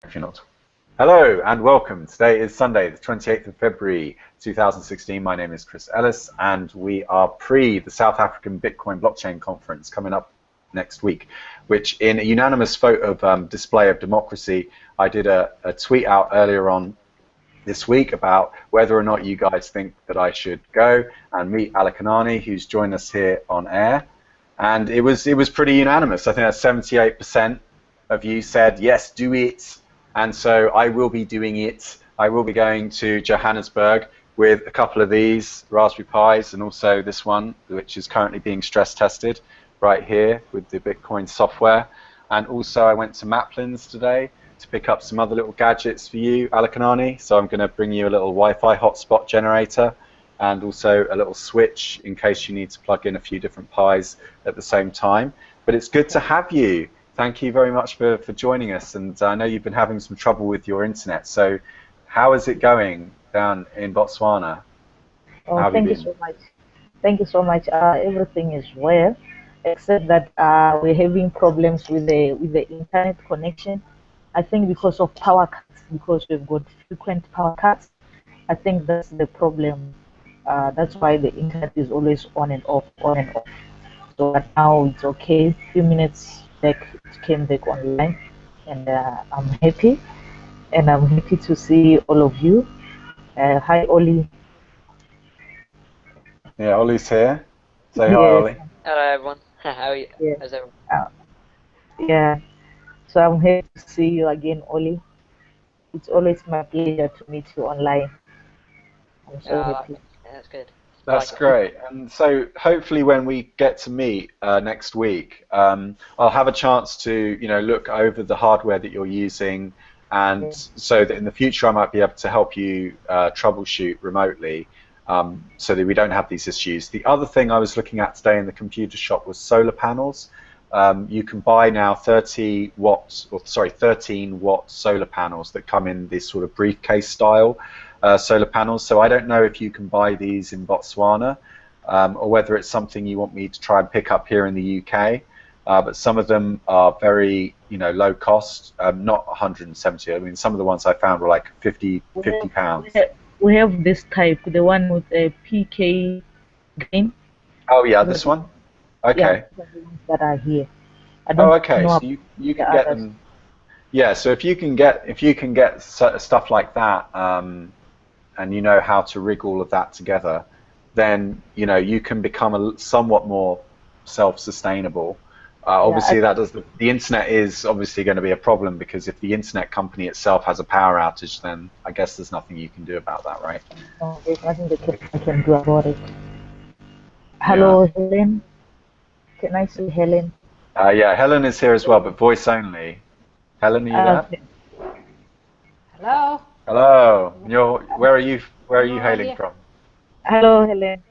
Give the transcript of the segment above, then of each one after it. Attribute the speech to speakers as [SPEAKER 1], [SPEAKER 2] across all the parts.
[SPEAKER 1] If you're not. Hello and welcome. Today is Sunday, the 28th of February 2016. My name is Chris Ellis, and we are pre the South African Bitcoin Blockchain Conference coming up next week, which, in a unanimous vote of display of democracy, I did a tweet out earlier on this week about whether or not you guys think that I should go and meet Alakanani, who's joined us here on air. And it was pretty unanimous. I think that's 78% of you said, yes, do it. And so I will be doing it. I will be going to Johannesburg with a couple of these Raspberry Pis and also this one, which is currently being stress tested right here with the Bitcoin software. And also I went to Maplins today to pick up some other little gadgets for you, Alakanani. So I'm going to bring you a little Wi-Fi hotspot generator and also a little switch in case you need to plug in a few different Pis at the same time. But it's good to have you. Thank you very much for joining us. And I know you've been having some trouble with your internet. So how is it going down in Botswana?
[SPEAKER 2] Oh, thank you so much. Thank you so much. Everything is well, except that we're having problems with the internet connection. I think because of power cuts, because we've got frequent power cuts. I think that's the problem. That's why the internet is always on and off, on and off. So but now it's okay. A few minutes back, it came back online, and I'm happy. And I'm happy to see all of you. Hi, Oli.
[SPEAKER 1] Yeah, Ollie's here. Say hi,
[SPEAKER 2] Yes.
[SPEAKER 1] Ollie.
[SPEAKER 3] Hello, everyone. How are you?
[SPEAKER 2] Yeah.
[SPEAKER 3] How's everyone?
[SPEAKER 2] Yeah. So I'm happy to see you again, Oli. It's always my pleasure to meet you online. I'm so happy.
[SPEAKER 3] Yeah, that's good.
[SPEAKER 1] That's great. And so hopefully when we get to meet next week, I'll have a chance to, look over the hardware that you're using, and so that in the future I might be able to help you troubleshoot remotely, so that we don't have these issues. The other thing I was looking at today in the computer shop was solar panels. You can buy now 13 watt solar panels that come in this sort of briefcase style solar panels. So I don't know if you can buy these in Botswana, or whether it's something you want me to try and pick up here in the UK. But some of them are very, low cost, not 170. I mean, some of the ones I found were like 50 pounds.
[SPEAKER 2] We have this type, the one with a PK green.
[SPEAKER 1] Oh yeah, this one. Okay.
[SPEAKER 2] Yeah, the ones that are here. I don't
[SPEAKER 1] okay.
[SPEAKER 2] know
[SPEAKER 1] So you can get them. Yeah. So if you can get stuff like that, and you know how to rig all of that together, then you can become somewhat more self-sustainable. Obviously, the internet is obviously going to be a problem, because if the internet company itself has a power outage, then I guess there's nothing you can do about that, right?
[SPEAKER 2] No, there's nothing that I can do about it. Hello, yeah. Helen. Can I see Helen?
[SPEAKER 1] Yeah, Helen is here as well, but voice only. Helen, are you there?
[SPEAKER 4] Okay. Hello.
[SPEAKER 1] Hello. Where are you hailing from?
[SPEAKER 2] Hello, Helen.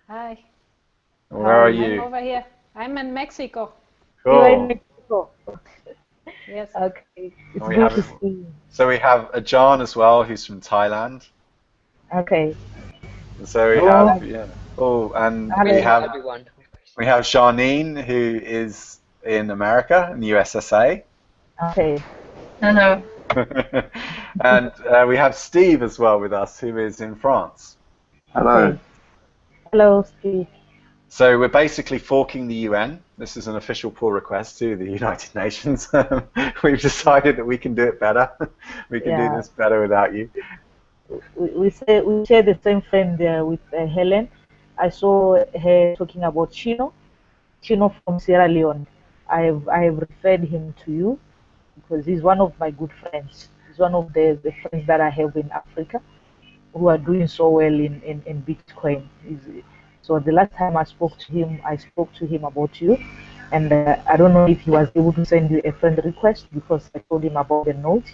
[SPEAKER 4] Hi.
[SPEAKER 1] Where are you?
[SPEAKER 4] I'm over here. I'm in Mexico.
[SPEAKER 1] Cool.
[SPEAKER 2] You're in Mexico.
[SPEAKER 4] Yes.
[SPEAKER 2] Okay. It's good to see you.
[SPEAKER 1] So we have John as well, who's from Thailand.
[SPEAKER 2] Okay.
[SPEAKER 1] So we have and
[SPEAKER 3] everyone.
[SPEAKER 1] We have Charnine, who is in America, in the USSA.
[SPEAKER 2] Okay.
[SPEAKER 5] Hello.
[SPEAKER 1] And we have Steve as well with us, who is in France.
[SPEAKER 6] Hello.
[SPEAKER 2] Okay. Hello, Steve.
[SPEAKER 1] So we're basically forking the UN. This is an official pull request to the United Nations. We've decided that we can do it better. We can do this better without you.
[SPEAKER 2] We share the same friend with Helen. I saw her talking about Chino from Sierra Leone. I have referred him to you because he's one of my good friends. He's one of the friends that I have in Africa who are doing so well in Bitcoin. So the last time I spoke to him about you, and I don't know if he was able to send you a friend request, because I told him about the nodes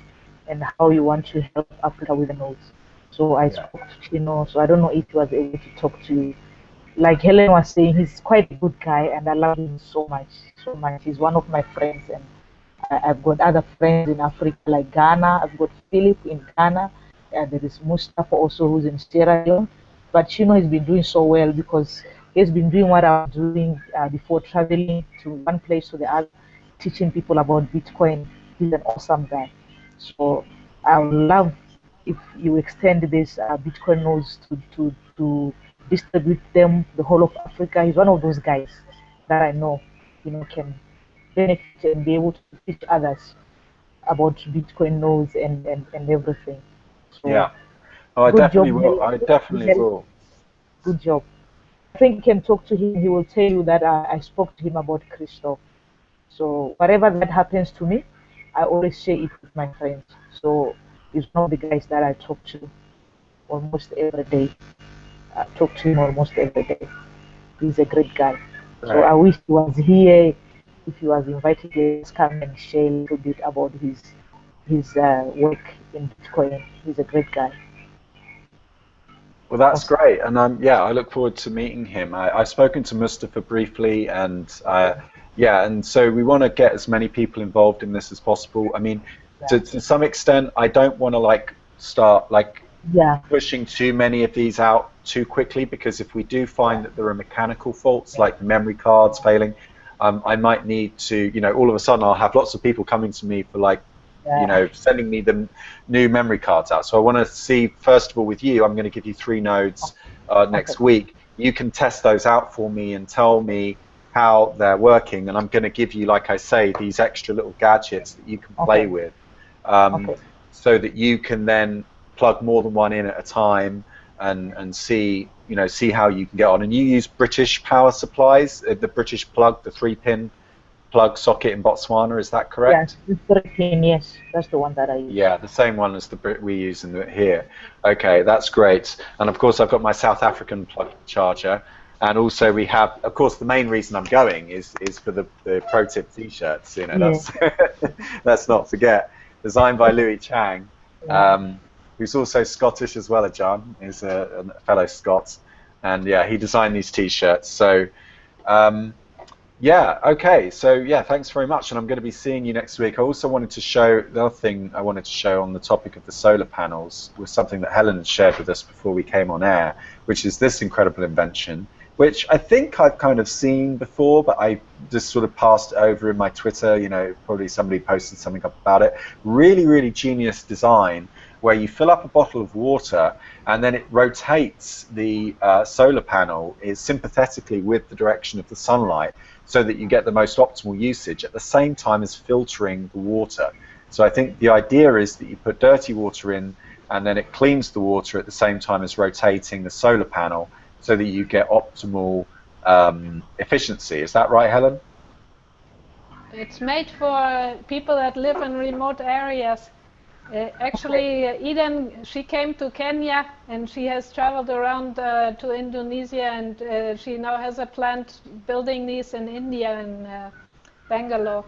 [SPEAKER 2] and how you want to help Africa with the nodes. So I spoke to Chino, so I don't know if he was able to talk to you. Like Helen was saying, he's quite a good guy, and I love him so much, so much. He's one of my friends, and I've got other friends in Africa, like Ghana. I've got Philip in Ghana, and there is Mustafa also, who's in Sierra Leone. But Chino has been doing so well because he's been doing what I was doing before, traveling to one place to the other, teaching people about Bitcoin. He's an awesome guy. So I would love if you extend this Bitcoin nodes to distribute them the whole of Africa. He's one of those guys that I know, can benefit and be able to teach others about Bitcoin nodes and everything. So
[SPEAKER 1] Yeah. Oh, I
[SPEAKER 2] good job,
[SPEAKER 1] definitely will. I definitely
[SPEAKER 2] Helen.
[SPEAKER 1] will.
[SPEAKER 2] Good job. I think you can talk to him. He will tell you that I spoke to him about Christoph. So whatever that happens to me, I always share it with my friends. So he's one of the guys that I talk to almost every day. I talk to him almost every day. He's a great guy. So
[SPEAKER 1] Right.
[SPEAKER 2] I wish he was here. If he was invited, let's come and share a little bit about his work in Bitcoin. He's a great guy.
[SPEAKER 1] Well, that's
[SPEAKER 2] Awesome.
[SPEAKER 1] great, and yeah, I look forward to meeting him. I've spoken to Mustafa briefly, and yeah, and so we want to get as many people involved in this as possible. I mean,
[SPEAKER 2] Yeah.
[SPEAKER 1] to some extent, I don't want to like start like
[SPEAKER 2] Yeah.
[SPEAKER 1] pushing too many of these out too quickly, because if we do
[SPEAKER 2] Yeah.
[SPEAKER 1] find that there are mechanical faults
[SPEAKER 2] Yeah.
[SPEAKER 1] like the memory cards failing, I might need to, all of a sudden I'll have lots of people coming to me for like,
[SPEAKER 2] Yeah.
[SPEAKER 1] sending me the new memory cards out. So I want to see, first of all, with you, I'm going to give you 3 nodes
[SPEAKER 2] Okay.
[SPEAKER 1] next week. You can test those out for me and tell me how they're working, and I'm going to give you, like I say, these extra little gadgets that you can play
[SPEAKER 2] Okay.
[SPEAKER 1] with, um,
[SPEAKER 2] Okay.
[SPEAKER 1] so that you can then plug more than one in at a time and see see how you can get on. And you use British power supplies, the British plug, the 3-pin plug socket in Botswana, is that
[SPEAKER 2] Yeah.
[SPEAKER 1] correct?
[SPEAKER 2] It's 13. Yes, that's the one that I use.
[SPEAKER 1] Yeah, the same one as the we use here. Okay, that's great. And of course, I've got my South African plug charger. And also, we have, of course, the main reason I'm going is for the pro tip T-shirts.
[SPEAKER 2] Yeah.
[SPEAKER 1] That's let's not forget, designed by Louis Chang,
[SPEAKER 2] Yeah.
[SPEAKER 1] um, who's also Scottish as well. John is a fellow Scot, and yeah, he designed these T-shirts. So. Um, yeah, okay. So yeah, thanks very much. And I'm going to be seeing you next week. I also wanted to show, the other thing I wanted to show on the topic of the solar panels was something that Helen had shared with us before we came on air, which is this incredible invention, which I think I've kind of seen before, but I just sort of passed it over in my Twitter. Probably somebody posted something up about it. Really, really genius design, where you fill up a bottle of water and then it rotates the solar panel is sympathetically with the direction of the sunlight, so that you get the most optimal usage at the same time as filtering the water. So I think the idea is that you put dirty water in and then it cleans the water at the same time as rotating the solar panel, so that you get optimal efficiency. Is that right, Helen?
[SPEAKER 4] It's made for people that live in remote areas. Actually, Eden, she came to Kenya and she has traveled around to Indonesia, and she now has a plant building these in India, in Bangalore.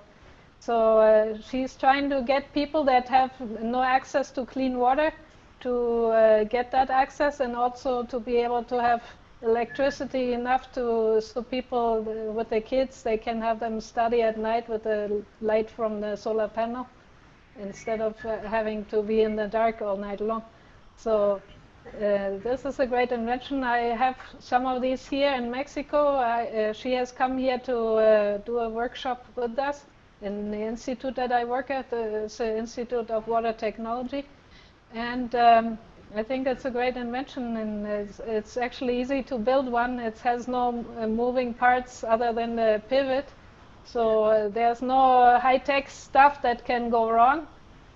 [SPEAKER 4] So she's trying to get people that have no access to clean water to get that access, and also to be able to have electricity enough so people with their kids, they can have them study at night with the light from the solar panel, instead of having to be in the dark all night long. So this is a great invention. I have some of these here in Mexico. She has come here to do a workshop with us in the institute that I work at. It's the Institute of Water Technology. And I think it's a great invention, and it's actually easy to build one. It has no moving parts other than the pivot. So there's no high-tech stuff that can go wrong.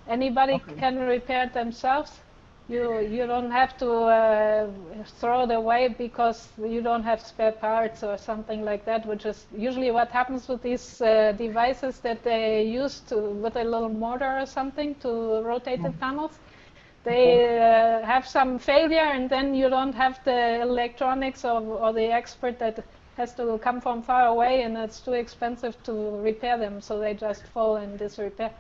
[SPEAKER 4] Anybody
[SPEAKER 2] Okay.
[SPEAKER 4] can repair it themselves. You don't have to throw it away because you don't have spare parts or something like that, which is usually what happens with these devices that they use with a little motor or something to rotate the
[SPEAKER 2] Mm.
[SPEAKER 4] panels.
[SPEAKER 2] Okay.
[SPEAKER 4] They have some failure, and then you don't have the electronics or the expert that has to come from far away, and it's too expensive to repair them, so they just fall in disrepair.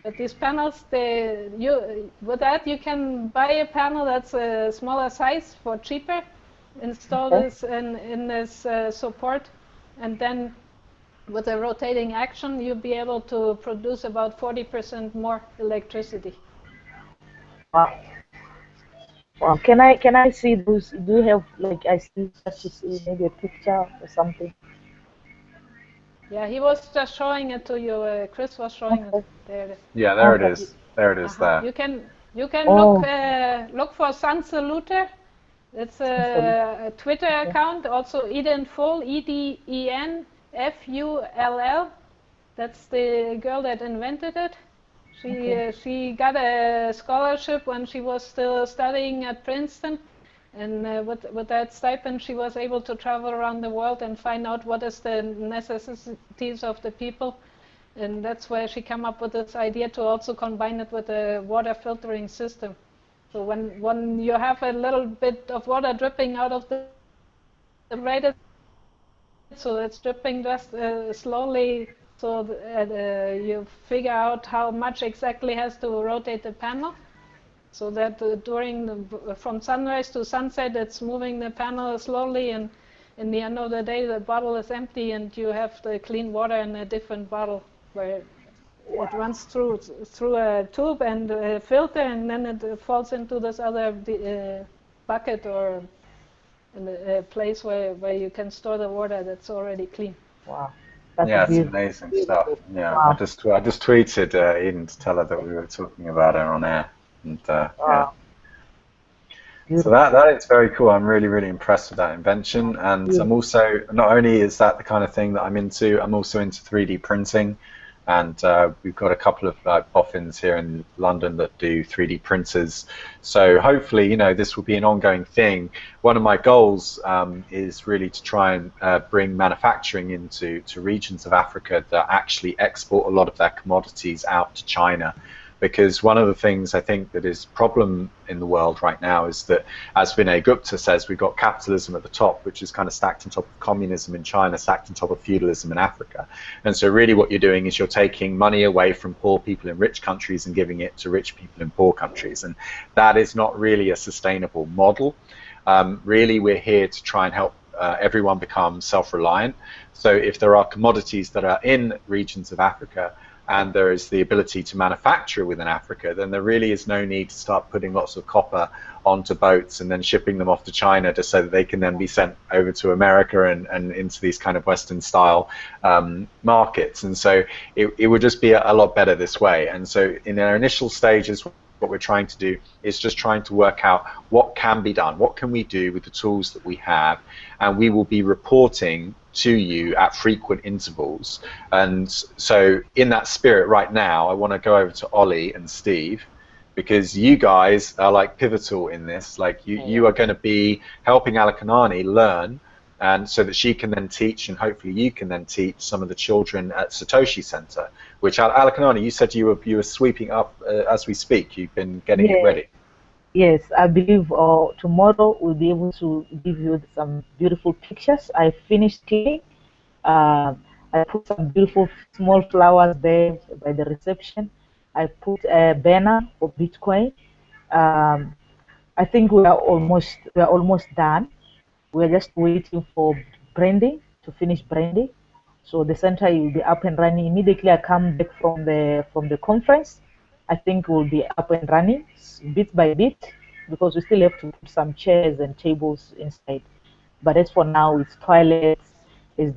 [SPEAKER 4] But these panels, with that you can buy a panel that's a smaller size for cheaper, install
[SPEAKER 2] Okay.
[SPEAKER 4] this in this support, and then with a rotating action you'll be able to produce about 40% more electricity.
[SPEAKER 2] Wow. Wow. Can I see those? Do you have like I still have to see maybe a picture or something?
[SPEAKER 4] Yeah, he was just showing it to you. Chris was showing it
[SPEAKER 2] Okay.
[SPEAKER 4] there.
[SPEAKER 1] Yeah, there it
[SPEAKER 2] Okay.
[SPEAKER 1] is. There it is. There.
[SPEAKER 4] You can
[SPEAKER 2] Oh.
[SPEAKER 4] look for Sansaluter. It's a Twitter account. Also Eden Full, EdenFull. That's the girl that invented it. She got a scholarship when she was still studying at Princeton, and with that stipend she was able to travel around the world and find out what is the necessities of the people, and that's where she came up with this idea to also combine it with a water filtering system. So when you have a little bit of water dripping out of the braided, so it's dripping just slowly, so you figure out how much exactly has to rotate the panel, so that from sunrise to sunset it's moving the panel slowly, and in the end of the day the bottle is empty and you have the clean water in a different bottle where it runs through a tube and a filter, and then it falls into this other bucket or in a place where you can store the water that's already clean.
[SPEAKER 2] Wow. That's
[SPEAKER 1] Yeah, it's
[SPEAKER 2] beautiful.
[SPEAKER 1] amazing stuff. Yeah,
[SPEAKER 2] Wow.
[SPEAKER 1] I just tweeted Eden to tell her that we were talking about her on air, and yeah.
[SPEAKER 2] Wow.
[SPEAKER 1] So
[SPEAKER 2] Beautiful.
[SPEAKER 1] that is very cool. I'm really, really impressed with that invention, and
[SPEAKER 2] Yeah.
[SPEAKER 1] I'm also, not only is that the kind of thing that I'm into, I'm also into 3D printing, and we've got a couple of boffins here in London that do 3D printers. So hopefully, you know, this will be an ongoing thing. One of my goals is really to try and bring manufacturing into regions of Africa that actually export a lot of their commodities out to China. Because one of the things I think that is a problem in the world right now is that, as Vinay Gupta says, we've got capitalism at the top, which is kind of stacked on top of communism in China, stacked on top of feudalism in Africa. And so really what you're doing is you're taking money away from poor people in rich countries and giving it to rich people in poor countries. And that is not really a sustainable model. Really, we're here to try and help everyone become self-reliant. So if there are commodities that are in regions of Africa, and there is the ability to manufacture within Africa, then there really is no need to start putting lots of copper onto boats and then shipping them off to China just so that they can then be sent over to America and into these kind of Western style markets. And so it would just be a lot better this way. And so in our initial stages, what we're trying to do is just trying to work out what can be done, what can we do with the tools that we have, and we will be reporting to you at frequent intervals. And so in that spirit right now, I want to go over to Ollie and Steve, because you guys are like pivotal in this. Like you are going to be helping Alakanani learn, and so that she can then teach, and hopefully you can then teach some of the children at Satoshi Center, which Alakanani, you said you were sweeping up as we speak. You've been getting it ready.
[SPEAKER 2] Yes, I believe tomorrow we'll be able to give you some beautiful pictures. I finished cleaning. I put some beautiful small flowers there by the reception. I put a banner for Bitcoin. I think we are almost done. We're just waiting for branding to finish branding. So the center will be up and running immediately. I come back from the conference. I think we'll be up and running bit by bit, because we still have to put some chairs and tables inside. But as for now, it's toilets. I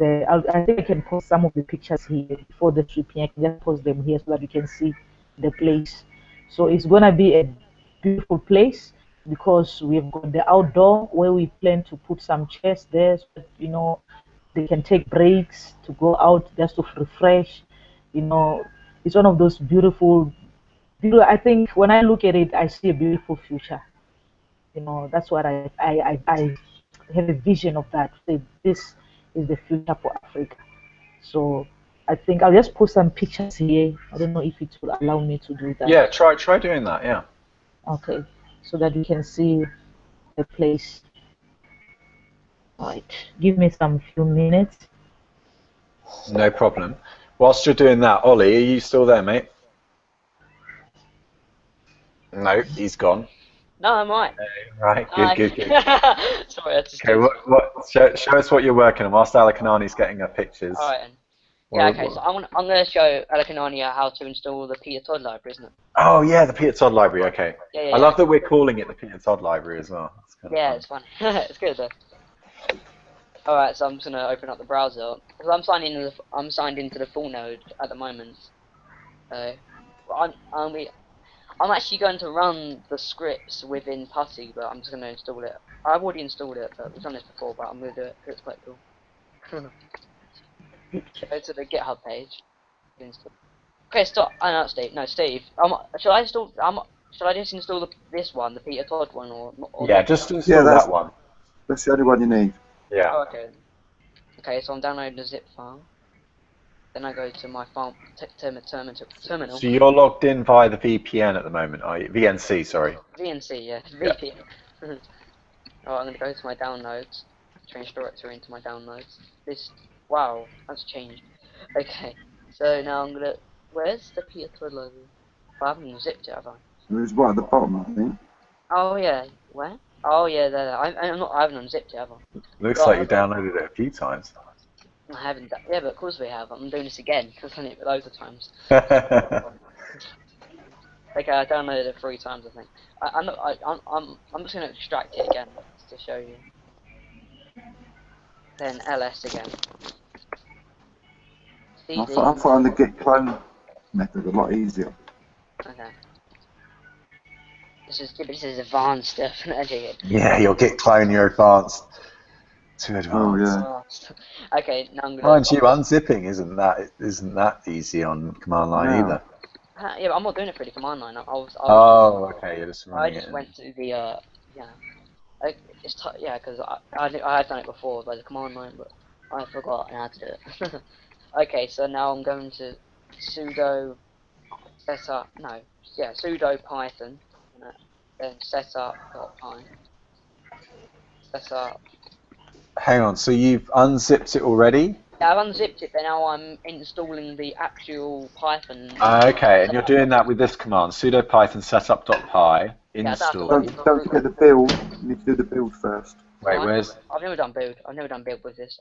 [SPEAKER 2] think I can post some of the pictures here before the trip. I can just post them here so that you can see the place. So it's gonna be a beautiful place, because we've got the outdoor where we plan to put some chairs there, so that, you know, they can take breaks to go out just to refresh. You know, it's one of those beautiful. I think when I look at it, I see a beautiful future. You know, that's what I have a vision of that. Say this is the future for Africa. So I think I'll just post some pictures here. I don't know if it will allow me to do that.
[SPEAKER 1] Yeah, try doing that. Yeah.
[SPEAKER 2] Okay, so that you can see the place. All right, give me some few minutes.
[SPEAKER 1] No problem. Whilst you're doing that, Ollie, are you still there, mate? No, he's gone.
[SPEAKER 3] No, I'm right.
[SPEAKER 1] Right, good.
[SPEAKER 3] Sorry, I just.
[SPEAKER 1] Okay, show us what you're working on whilst Alakanani's getting her pictures.
[SPEAKER 3] All right. Yeah, okay, so I'm going to show Alakanani how to install the Peter Todd library, isn't it?
[SPEAKER 1] Oh, yeah, the Peter Todd library, okay.
[SPEAKER 3] Yeah.
[SPEAKER 1] I love that we're calling it the Peter Todd library as well.
[SPEAKER 3] Yeah, it's funny. It's good, though. Alright, so I'm just going to open up the browser, because I'm signed into the full node at the moment. I'm actually going to run the scripts within Putty, but I'm just going to install it. I've already installed it, but we've done this before, but I'm going to do it because it's quite cool. Go to the GitHub page. Okay, stop. Oh, no, Steve. No, Steve. Should I install? Should I just install this one, the Peter Todd one, or
[SPEAKER 1] Yeah,
[SPEAKER 3] not?
[SPEAKER 1] just install that one.
[SPEAKER 5] That's the only one you need.
[SPEAKER 1] Yeah.
[SPEAKER 3] Oh, okay. Okay, so I'm downloading the zip file. Then I go to my terminal.
[SPEAKER 1] So you're logged in via the VPN at the moment, are you? VNC, sorry.
[SPEAKER 3] VNC, yeah. VPN. Alright, I'm going to go to my downloads. Change directory into my downloads. Wow, that's changed. Okay, so now I'm going to... Where's the Peter Todd logo? I haven't unzipped it, have I?
[SPEAKER 5] There's one at the bottom, I think.
[SPEAKER 3] Oh, yeah. Where? Oh, yeah, there. I haven't unzipped it, have I?
[SPEAKER 1] Looks like you downloaded it a few times.
[SPEAKER 3] I haven't. Yeah, but of course we have. I'm doing this again. I've done it loads of times. Okay, I downloaded it 3 times, I think. I'm just going to extract it again to show you. Then ls again. CD.
[SPEAKER 5] I find the git clone method a lot easier.
[SPEAKER 3] Okay. This is advanced stuff.
[SPEAKER 1] Yeah, you'll get clone your advanced. Too advanced.
[SPEAKER 5] Oh yeah.
[SPEAKER 3] Okay, now I'm gonna.
[SPEAKER 1] Mind you, unzipping isn't that easy on command line
[SPEAKER 5] No.
[SPEAKER 1] either.
[SPEAKER 3] Yeah, but I'm not doing it through the command line.
[SPEAKER 1] Oh, okay, you're just
[SPEAKER 3] I
[SPEAKER 1] running
[SPEAKER 3] just
[SPEAKER 1] it.
[SPEAKER 3] went to the yeah. Yeah, because I had done it before by the command line, but I forgot how to do it. Okay, so now I'm going to sudo sudo python, then setup.py. Setup.
[SPEAKER 1] Hang on, so you've unzipped it already?
[SPEAKER 3] Yeah, I've unzipped it, but now I'm installing the actual Python.
[SPEAKER 1] Okay, and you're doing that with this command, sudo python setup.py install.
[SPEAKER 5] Don't forget the build. You need to do the build first.
[SPEAKER 1] Wait, where's?
[SPEAKER 3] I've never done build. I've never done build with this.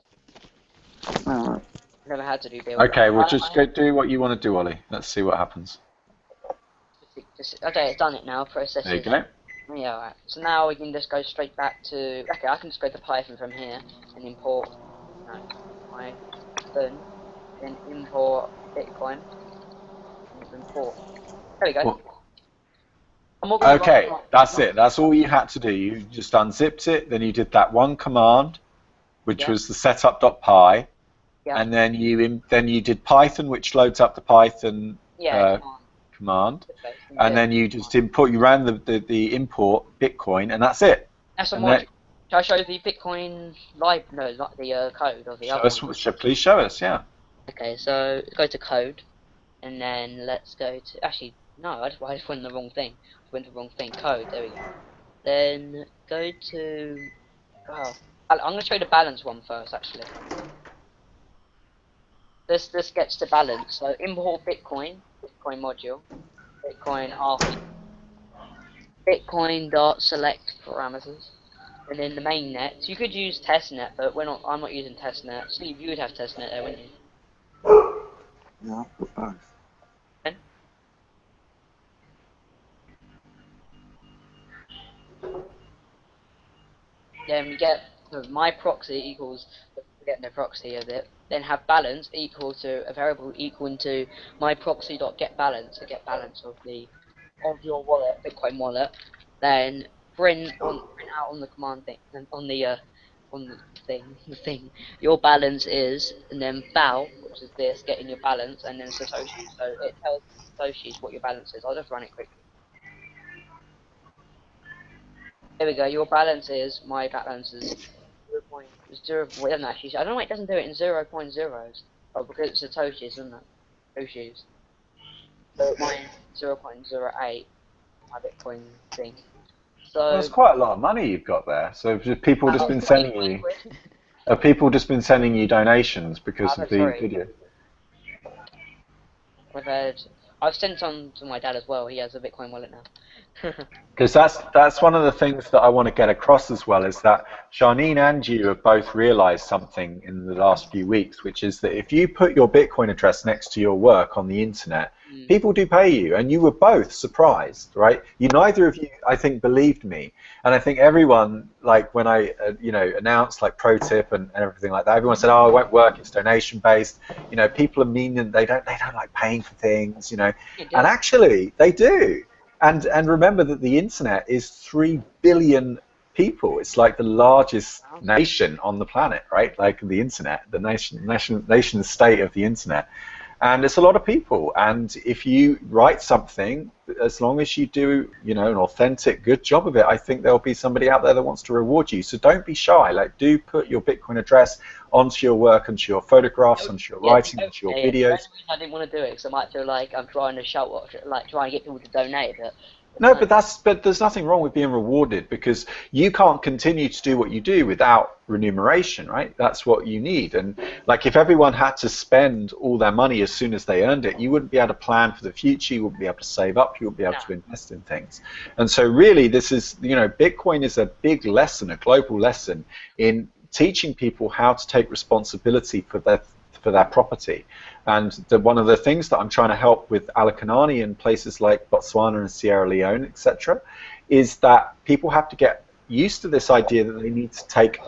[SPEAKER 5] Alright.
[SPEAKER 3] I've never had to do build.
[SPEAKER 1] Okay, well just go do what you want to do, Ollie. Let's see what happens.
[SPEAKER 3] Okay, it's done it now. Process.
[SPEAKER 1] There you go.
[SPEAKER 3] Yeah, alright. So now we can just go straight back to. Okay, I can just go to Python from here and import. Python, then import Bitcoin. Import. There we go.
[SPEAKER 1] Well,
[SPEAKER 3] I'm not gonna
[SPEAKER 1] okay,
[SPEAKER 3] run-
[SPEAKER 1] that's it. That's all you had to do. You just unzipped it, then you did that one command, which
[SPEAKER 3] Yeah.
[SPEAKER 1] was the setup.py,
[SPEAKER 3] Yeah.
[SPEAKER 1] and then you did Python, which loads up the Python
[SPEAKER 3] Yeah.
[SPEAKER 1] command,
[SPEAKER 3] Okay.
[SPEAKER 1] and then you just you ran the import Bitcoin, and that's it.
[SPEAKER 3] That's a
[SPEAKER 1] and
[SPEAKER 3] mod.
[SPEAKER 1] that-
[SPEAKER 3] Shall I show the Bitcoin live? No, not the code of the other one.
[SPEAKER 1] Please show us, yeah.
[SPEAKER 3] Okay, so go to code, and then let's go to. Actually, no, I just went the wrong thing. I went the wrong thing. Code. There we go. Then go to. Oh, I'm gonna show you the balance one first, actually. This gets to balance. So import Bitcoin module, Bitcoin RP, Bitcoin.select parameters, and then the mainnet. So you could use testnet, but I'm not using testnet. Steve, you would have testnet there, wouldn't you?
[SPEAKER 5] Yeah, I've got both.
[SPEAKER 3] Then we get my proxy equals, forget the proxy of it, then have balance equal to a variable equal to my proxy.getBalance, the get balance of your wallet, Bitcoin wallet, then print out on the command thing, on the thing, your balance is, and then val, which is this, getting your balance, and then Satoshi, so it tells Satoshi what your balance is. I'll just run it quickly. There we go, your balance is, my balance is 0.0, well, it doesn't actually, I don't know why it doesn't do it in 0.0s. Oh, because it's Satoshi's, isn't it? Satoshi's. So mine's 0.08, my Bitcoin thing. So
[SPEAKER 1] Well, that's quite a lot of money you've got there. So have people just been sending you? Have people just been sending you donations because of the video?
[SPEAKER 3] I've sent some to my dad as well. He has a Bitcoin wallet now.
[SPEAKER 1] Because that's one of the things that I want to get across as well, is that Charnine and you have both realized something in the last few weeks, which is that if you put your Bitcoin address next to your work on the internet, people do pay you, and you were both surprised, right? Neither of you, I think, believed me, and I think everyone, like when I, announced like pro tip and everything like that, everyone said, "Oh, it won't work. It's donation based." You know, people are mean and they don't like paying for things, you know, and actually they do. And remember that the internet is 3 billion people. It's like the largest nation on the planet, right? Like the internet, the nation state of the internet. And it's a lot of people. And if you write something, as long as you do, you know, an authentic, good job of it, I think there'll be somebody out there that wants to reward you. So don't be shy. Like, do put your Bitcoin address onto your work, onto your photographs, onto your writing, onto your videos.
[SPEAKER 3] I didn't want to do it because I might feel like I'm trying to shout, like trying to get people to donate. But
[SPEAKER 1] No, but there's nothing wrong with being rewarded, because you can't continue to do what you do without remuneration, right? That's what you need. And like, if everyone had to spend all their money as soon as they earned it, you wouldn't be able to plan for the future, you wouldn't be able to save up, you wouldn't be able to invest in things. And so really this is, you know, Bitcoin is a big lesson, a global lesson in teaching people how to take responsibility for their property. And one of the things that I'm trying to help with Alakanani in places like Botswana and Sierra Leone, etc., is that people have to get used to this idea that they need to take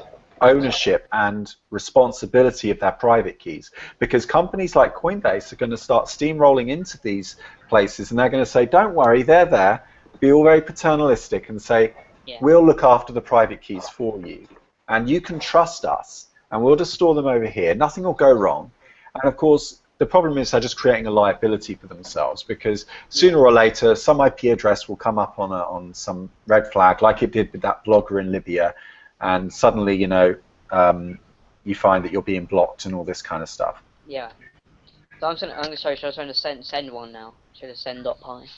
[SPEAKER 1] ownership and responsibility of their private keys, because companies like Coinbase are going to start steamrolling into these places, and they're going to say, don't worry, they're there, be all very paternalistic and say, we'll look after the private keys for you, and you can trust us, and we'll just store them over here, nothing will go wrong. And of course, the problem is they're just creating a liability for themselves, because sooner or later some IP address will come up on some red flag, like it did with that blogger in Libya, and suddenly, you know, you find that you're being blocked and all this kind of stuff.
[SPEAKER 3] Yeah. So I'm trying to send one now. Should have send.py.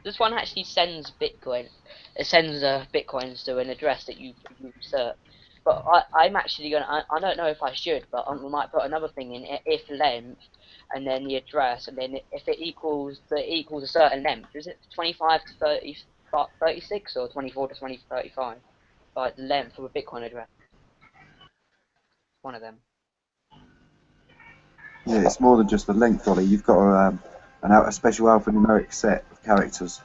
[SPEAKER 3] This one actually sends Bitcoin. It sends Bitcoins to an address that you insert. But I'm actually gonna. I don't know if I should, but I might put another thing in, if length, and then the address, and then if it equals a certain length. Is it 25 to 36 or 24 to 35? Like the length of a Bitcoin address. One of them.
[SPEAKER 5] Yeah, it's more than just the length, Ollie. You've got a special alphanumeric set of characters,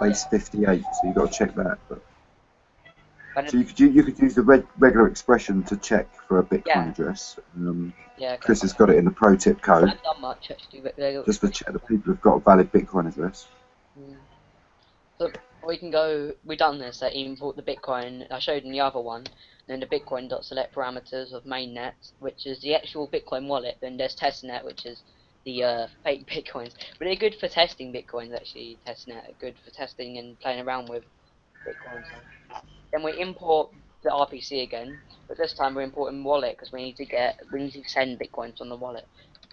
[SPEAKER 5] base 58, so you've got to check that. But so you could use the regular expression to check for a Bitcoin address. Chris has got it in the pro tip code.
[SPEAKER 3] I've done much actually,
[SPEAKER 5] just to check that people have got a valid Bitcoin address.
[SPEAKER 3] So we can go. We've done this. I import the Bitcoin. I showed in the other one. Then the Bitcoin.select parameters of mainnet, which is the actual Bitcoin wallet. Then there's testnet, which is the fake Bitcoins. But they're good for testing Bitcoins actually. Testnet are good for testing and playing around with Bitcoins. Then we import the RPC again, but this time we're importing wallet because we need to send Bitcoins on the wallet.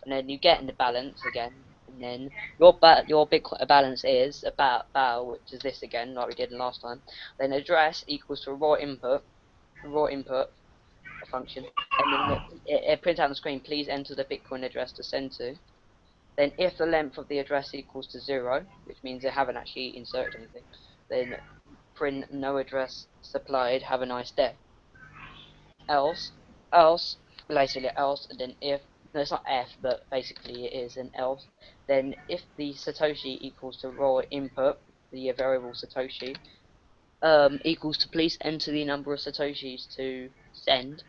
[SPEAKER 3] And then you get in the balance again, and then your Bitcoin balance is about which is this again, like we did last time. Then address equals to a raw input function, and then it prints out on the screen, please enter the Bitcoin address to send to. Then if the length of the address equals to 0, which means they haven't actually inserted anything, then print no address supplied, have a nice day. Else, basically else, and then if, no, it's not F, but basically it is an else, then if the Satoshi equals to raw input, the variable Satoshi, equals to please enter the number of Satoshis to send,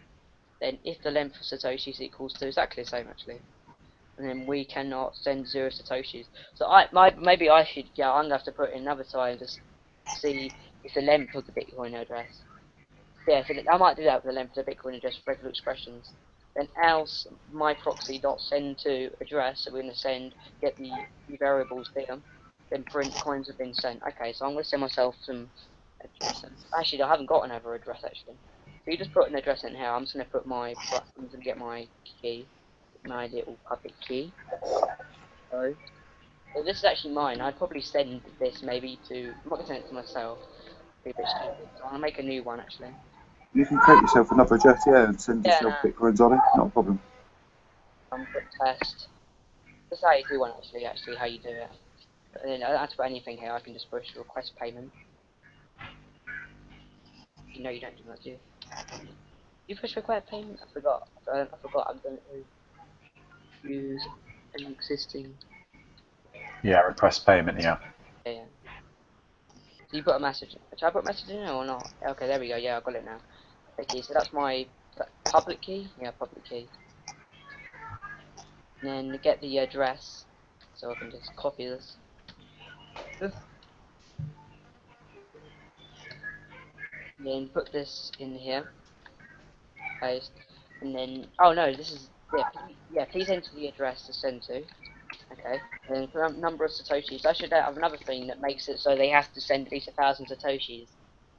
[SPEAKER 3] then if the length of Satoshis equals to exactly the same actually, and then we cannot send 0 Satoshis. So maybe I should, I'm gonna have to put in another time to see if the length of the Bitcoin address. Yeah, so I might do that with the length of the Bitcoin address for regular expressions. Then else my proxy dot send to address, so we're gonna get the variables there. Then print coins have been sent. Okay, so I'm gonna send myself some address. Actually, I haven't got another address actually. So you just put an address in here. I'm just gonna put I'm gonna get my key, my little public key. So this is actually mine. I'd probably send this maybe to. I'm not gonna send it to myself. Be a bit stupid. So I'll make a new one actually.
[SPEAKER 5] You can create yourself another address, and send yourself Bitcoins on it. Not a problem.
[SPEAKER 3] Put test. That's how you do one actually how you do it. And then I don't have to put anything here. I can just push request payment. You know you don't do that, do you? You push request payment? I forgot. I'm going to use an existing.
[SPEAKER 1] Yeah, request payment. Yeah.
[SPEAKER 3] Yeah. So you put a message. Should I put a message in or not? Okay, there we go. Yeah, I got it now. Okay, so that's my public key. Yeah, public key. And then get the address. So I can just copy this. Then put this in here. Paste. And then, oh no, this is, please enter the address to send to. Okay. And then for number of Satoshis, I should have another thing that makes it so they have to send at least 1,000 Satoshis.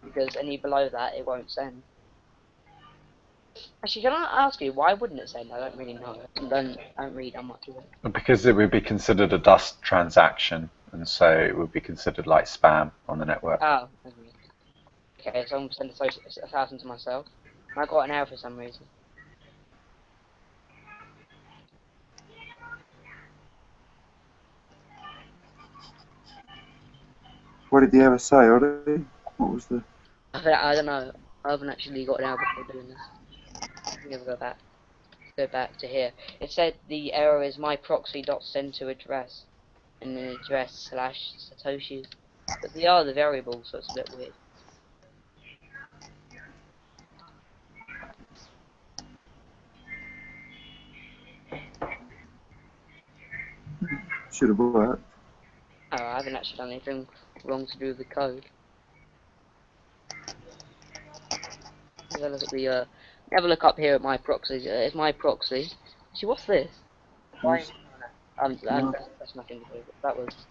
[SPEAKER 3] Because any below that, it won't send. Actually, can I ask you, why wouldn't it send? I don't really know. I don't read how much of it.
[SPEAKER 1] Because it would be considered a dust transaction, and so it would be considered like spam on the network.
[SPEAKER 3] Oh, okay, so I'm going to send 1,000 to myself. I got an error for some reason.
[SPEAKER 5] What did the error say, Ollie? What was the...
[SPEAKER 3] I don't know. I haven't actually got an error before doing this. Let me go back. Go back to here. It said the error is myproxy.send to address, and then address / Satoshi. But they are the variables, so it's a bit weird.
[SPEAKER 5] Should have worked.
[SPEAKER 3] Oh, I haven't actually done anything wrong to do with the code. Have a look at the have a look up here at my proxies. It's my proxy. See, what's this? Why? That's nothing to do with it. That was.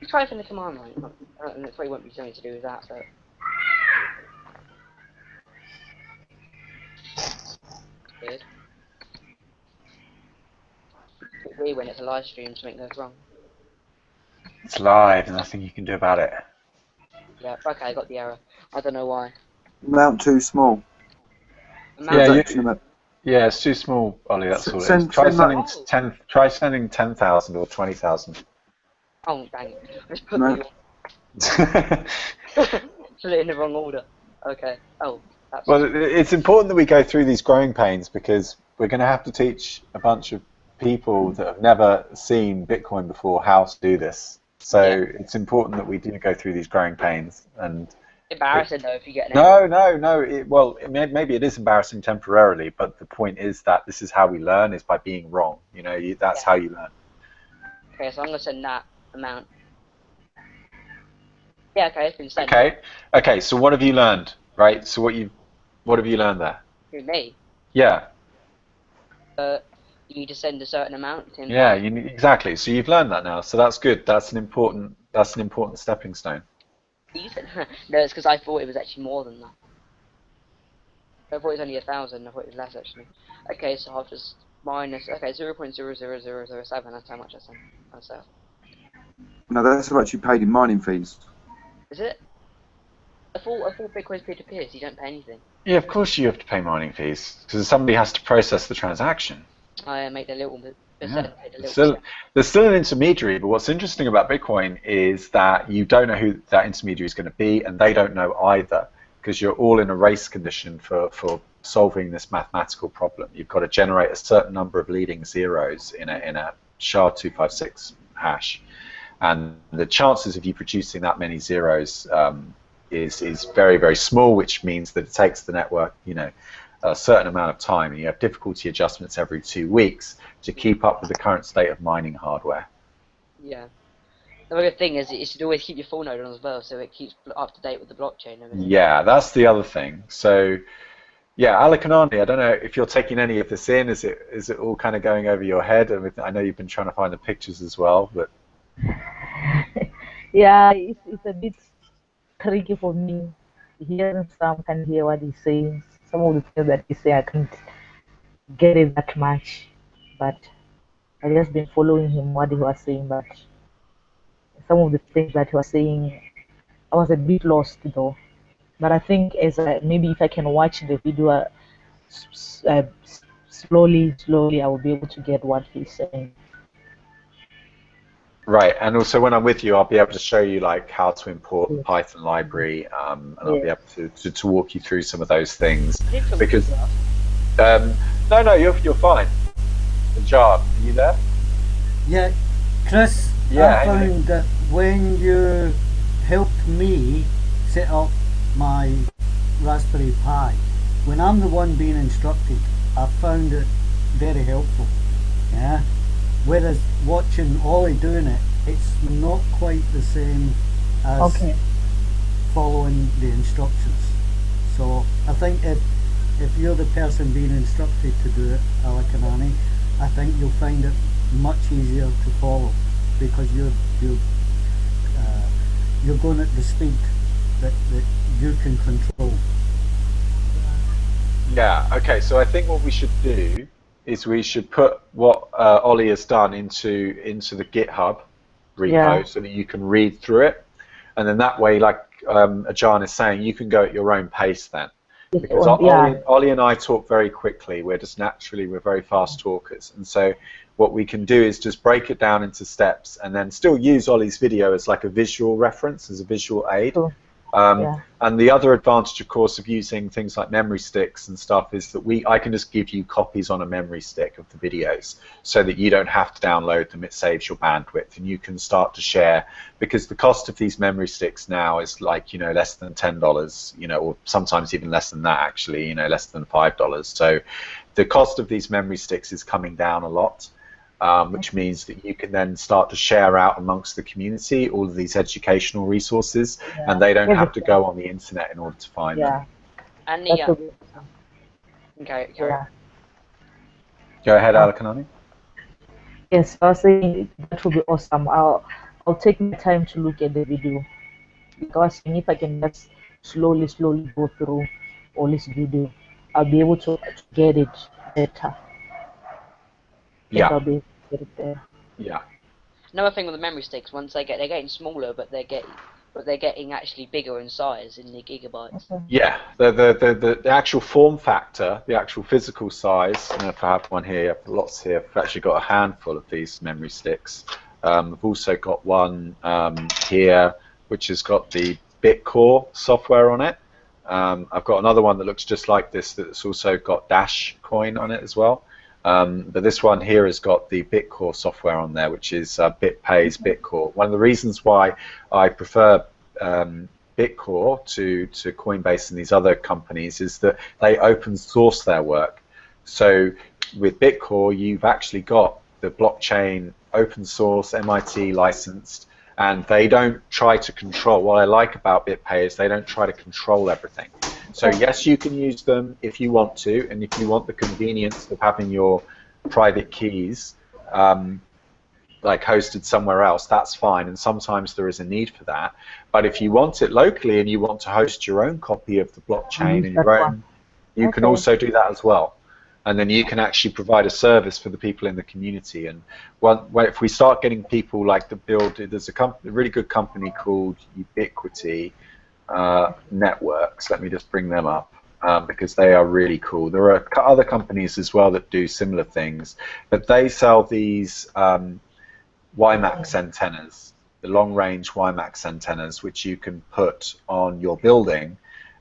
[SPEAKER 3] You try from the command line. And it probably won't be something to do with that, but. Good. Agree when it's a live stream, something goes wrong.
[SPEAKER 1] It's live, and nothing you can do about it.
[SPEAKER 3] Yeah, okay, I got the error. I don't know why.
[SPEAKER 5] Amount too small.
[SPEAKER 1] Yeah, it's too small, Ollie. That's all it is. Try sending 10,000 or 20,000.
[SPEAKER 3] Oh dang it! Just put put it in the wrong order. Okay. Oh. That's
[SPEAKER 1] well, it's important that we go through these growing pains because we're going to have to teach a bunch of people that have never seen Bitcoin before how to do this. So it's important that we do go through these growing pains. And
[SPEAKER 3] embarrassing though if you get an error.
[SPEAKER 1] No. Maybe it is embarrassing temporarily, but the point is that this is how we learn, is by being wrong. You know, that's how you learn.
[SPEAKER 3] Okay, so I'm gonna send that amount. Yeah, okay, it's been sent.
[SPEAKER 1] Okay. So what have you learned, right? So what have you learned there?
[SPEAKER 3] Who, me?
[SPEAKER 1] Yeah.
[SPEAKER 3] You need to send a certain amount.
[SPEAKER 1] Yeah, exactly. So you've learned that now. So that's good. That's an important stepping stone.
[SPEAKER 3] No, it's because I thought it was actually more than that. I thought it was only 1,000. I thought it was less actually. Okay, so I'll just minus. Okay, 0.00007. That's how much I sent myself.
[SPEAKER 5] No, that's how much you paid in mining fees.
[SPEAKER 3] Is it? I thought Bitcoin's peer-to-peer, so you don't pay anything.
[SPEAKER 1] Yeah, of course you have to pay mining fees because somebody has to process the transaction.
[SPEAKER 3] I make the little bit.
[SPEAKER 1] There's still an intermediary, but what's interesting about Bitcoin is that you don't know who that intermediary is going to be, and they don't know either, because you're all in a race condition for solving this mathematical problem. You've got to generate a certain number of leading zeros in a SHA-256 hash, and the chances of you producing that many zeros is very, very small, which means that it takes the network, a certain amount of time, and you have difficulty adjustments every 2 weeks to keep up with the current state of mining hardware.
[SPEAKER 3] Yeah. The other thing is you should always keep your full node on as well, so it keeps up to date with the blockchain.
[SPEAKER 1] Yeah, that's the other thing. So, yeah, Alikanani, I don't know if you're taking any of this in. Is it all kind of going over your head? I know you've been trying to find the pictures as well, but
[SPEAKER 2] yeah, it's a bit tricky for me. Hearing some, can hear what he's saying. Some of the things that he say, I can't get it that much, but I just been following him what he was saying. But some of the things that he was saying, I was a bit lost though. But I think maybe if I can watch the video slowly, I will be able to get what he's saying.
[SPEAKER 1] Right, and also when I'm with you, I'll be able to show you like how to import the Python library, and I'll be able to walk you through some of those things. Because no, you're fine. Najab, are you there?
[SPEAKER 6] Yeah, Chris.
[SPEAKER 1] Yeah,
[SPEAKER 6] I found that when you helped me set up my Raspberry Pi, when I'm the one being instructed, I found it very helpful. Yeah. Whereas watching Ollie doing it, it's not quite the same as
[SPEAKER 2] Okay.
[SPEAKER 6] following the instructions. So I think if you're the person being instructed to do it, Alakanani, I think you'll find it much easier to follow because you're going at the speed that you can control.
[SPEAKER 1] Yeah, okay, so I think what we should do is we should put what Ollie has done into the GitHub repo
[SPEAKER 2] Yeah.
[SPEAKER 1] so that you can read through it. And then that way, like Ajahn is saying, you can go at your own pace then. Because
[SPEAKER 2] Yeah.
[SPEAKER 1] Ollie and I talk very quickly. We're just naturally, we're very fast talkers. And so what we can do is just break it down into steps and then still use Ollie's video as like a visual reference, as a visual aid.
[SPEAKER 2] Sure.
[SPEAKER 1] And the other advantage, of course, of using things like memory sticks and stuff is that I can just give you copies on a memory stick of the videos so that you don't have to download them. It saves your bandwidth, and you can start to share, because the cost of these memory sticks now is like, you know, less than $10, you know, or sometimes even less than that, actually, you know, less than $5. So the cost of these memory sticks is coming down a lot. Which means that you can then start to share out amongst the community all of these educational resources, and they don't have to go on the internet in order to find them.
[SPEAKER 3] And
[SPEAKER 2] That's
[SPEAKER 3] the okay,
[SPEAKER 2] yeah.
[SPEAKER 1] Go ahead, Alakanani.
[SPEAKER 2] Yes, I was saying that would be awesome. I'll take my time to look at the video, because if I can just slowly go through all this video, I'll be able to get it better.
[SPEAKER 1] Yeah.
[SPEAKER 2] I'll be able to get it there.
[SPEAKER 1] Yeah.
[SPEAKER 3] Another thing with the memory sticks, once they're getting smaller, but they're getting actually bigger in size in the gigabytes.
[SPEAKER 1] Yeah, the actual form factor, the actual physical size. I don't know if I have one here. I've lots here. I've actually got a handful of these memory sticks. I've also got one here, which has got the BitCore software on it. I've got another one that looks just like this that's also got Dash Coin on it as well. But this one here has got the BitCore software on there, which is BitPay's BitCore. One of the reasons why I prefer BitCore to Coinbase and these other companies is that they open source their work. So with BitCore, you've actually got the blockchain open source, MIT licensed, and they don't try to control. What I like about BitPay is they don't try to control everything. So yes, you can use them if you want to, and if you want the convenience of having your private keys like hosted somewhere else, that's fine, and sometimes there is a need for that. But if you want it locally and you want to host your own copy of the blockchain and your own, you can also do that as well. And then you can actually provide a service for the people in the community. And if we start getting people like to build, there's a really good company called Ubiquity Networks. Let me just bring them up because they are really cool. There are other companies as well that do similar things, but they sell these WiMAX antennas, the long-range WiMAX antennas, which you can put on your building,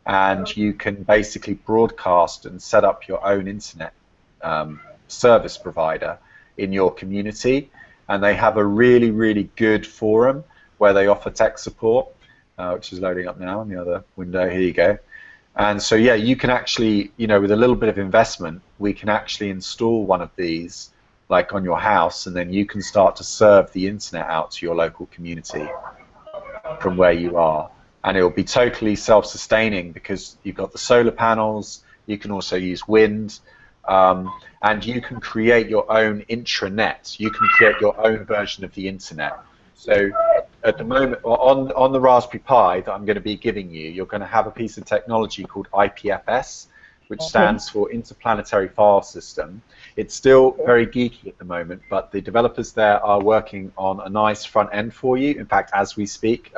[SPEAKER 1] and you can basically broadcast and set up your own internet service provider in your community. And they have a really, really good forum where they offer tech support, which is loading up now in the other window. Here you go. And so, yeah, you can actually, you know, with a little bit of investment, we can actually install one of these, like on your house, and then you can start to serve the internet out to your local community from where you are. And it will be totally self-sustaining because you've got the solar panels, you can also use wind, and you can create your own intranet. You can create your own version of the internet. So at the moment, on the Raspberry Pi that I'm going to be giving you, you're going to have a piece of technology called IPFS, which stands for Interplanetary File System. It's still very geeky at the moment, but the developers there are working on a nice front end for you. In fact, as we speak,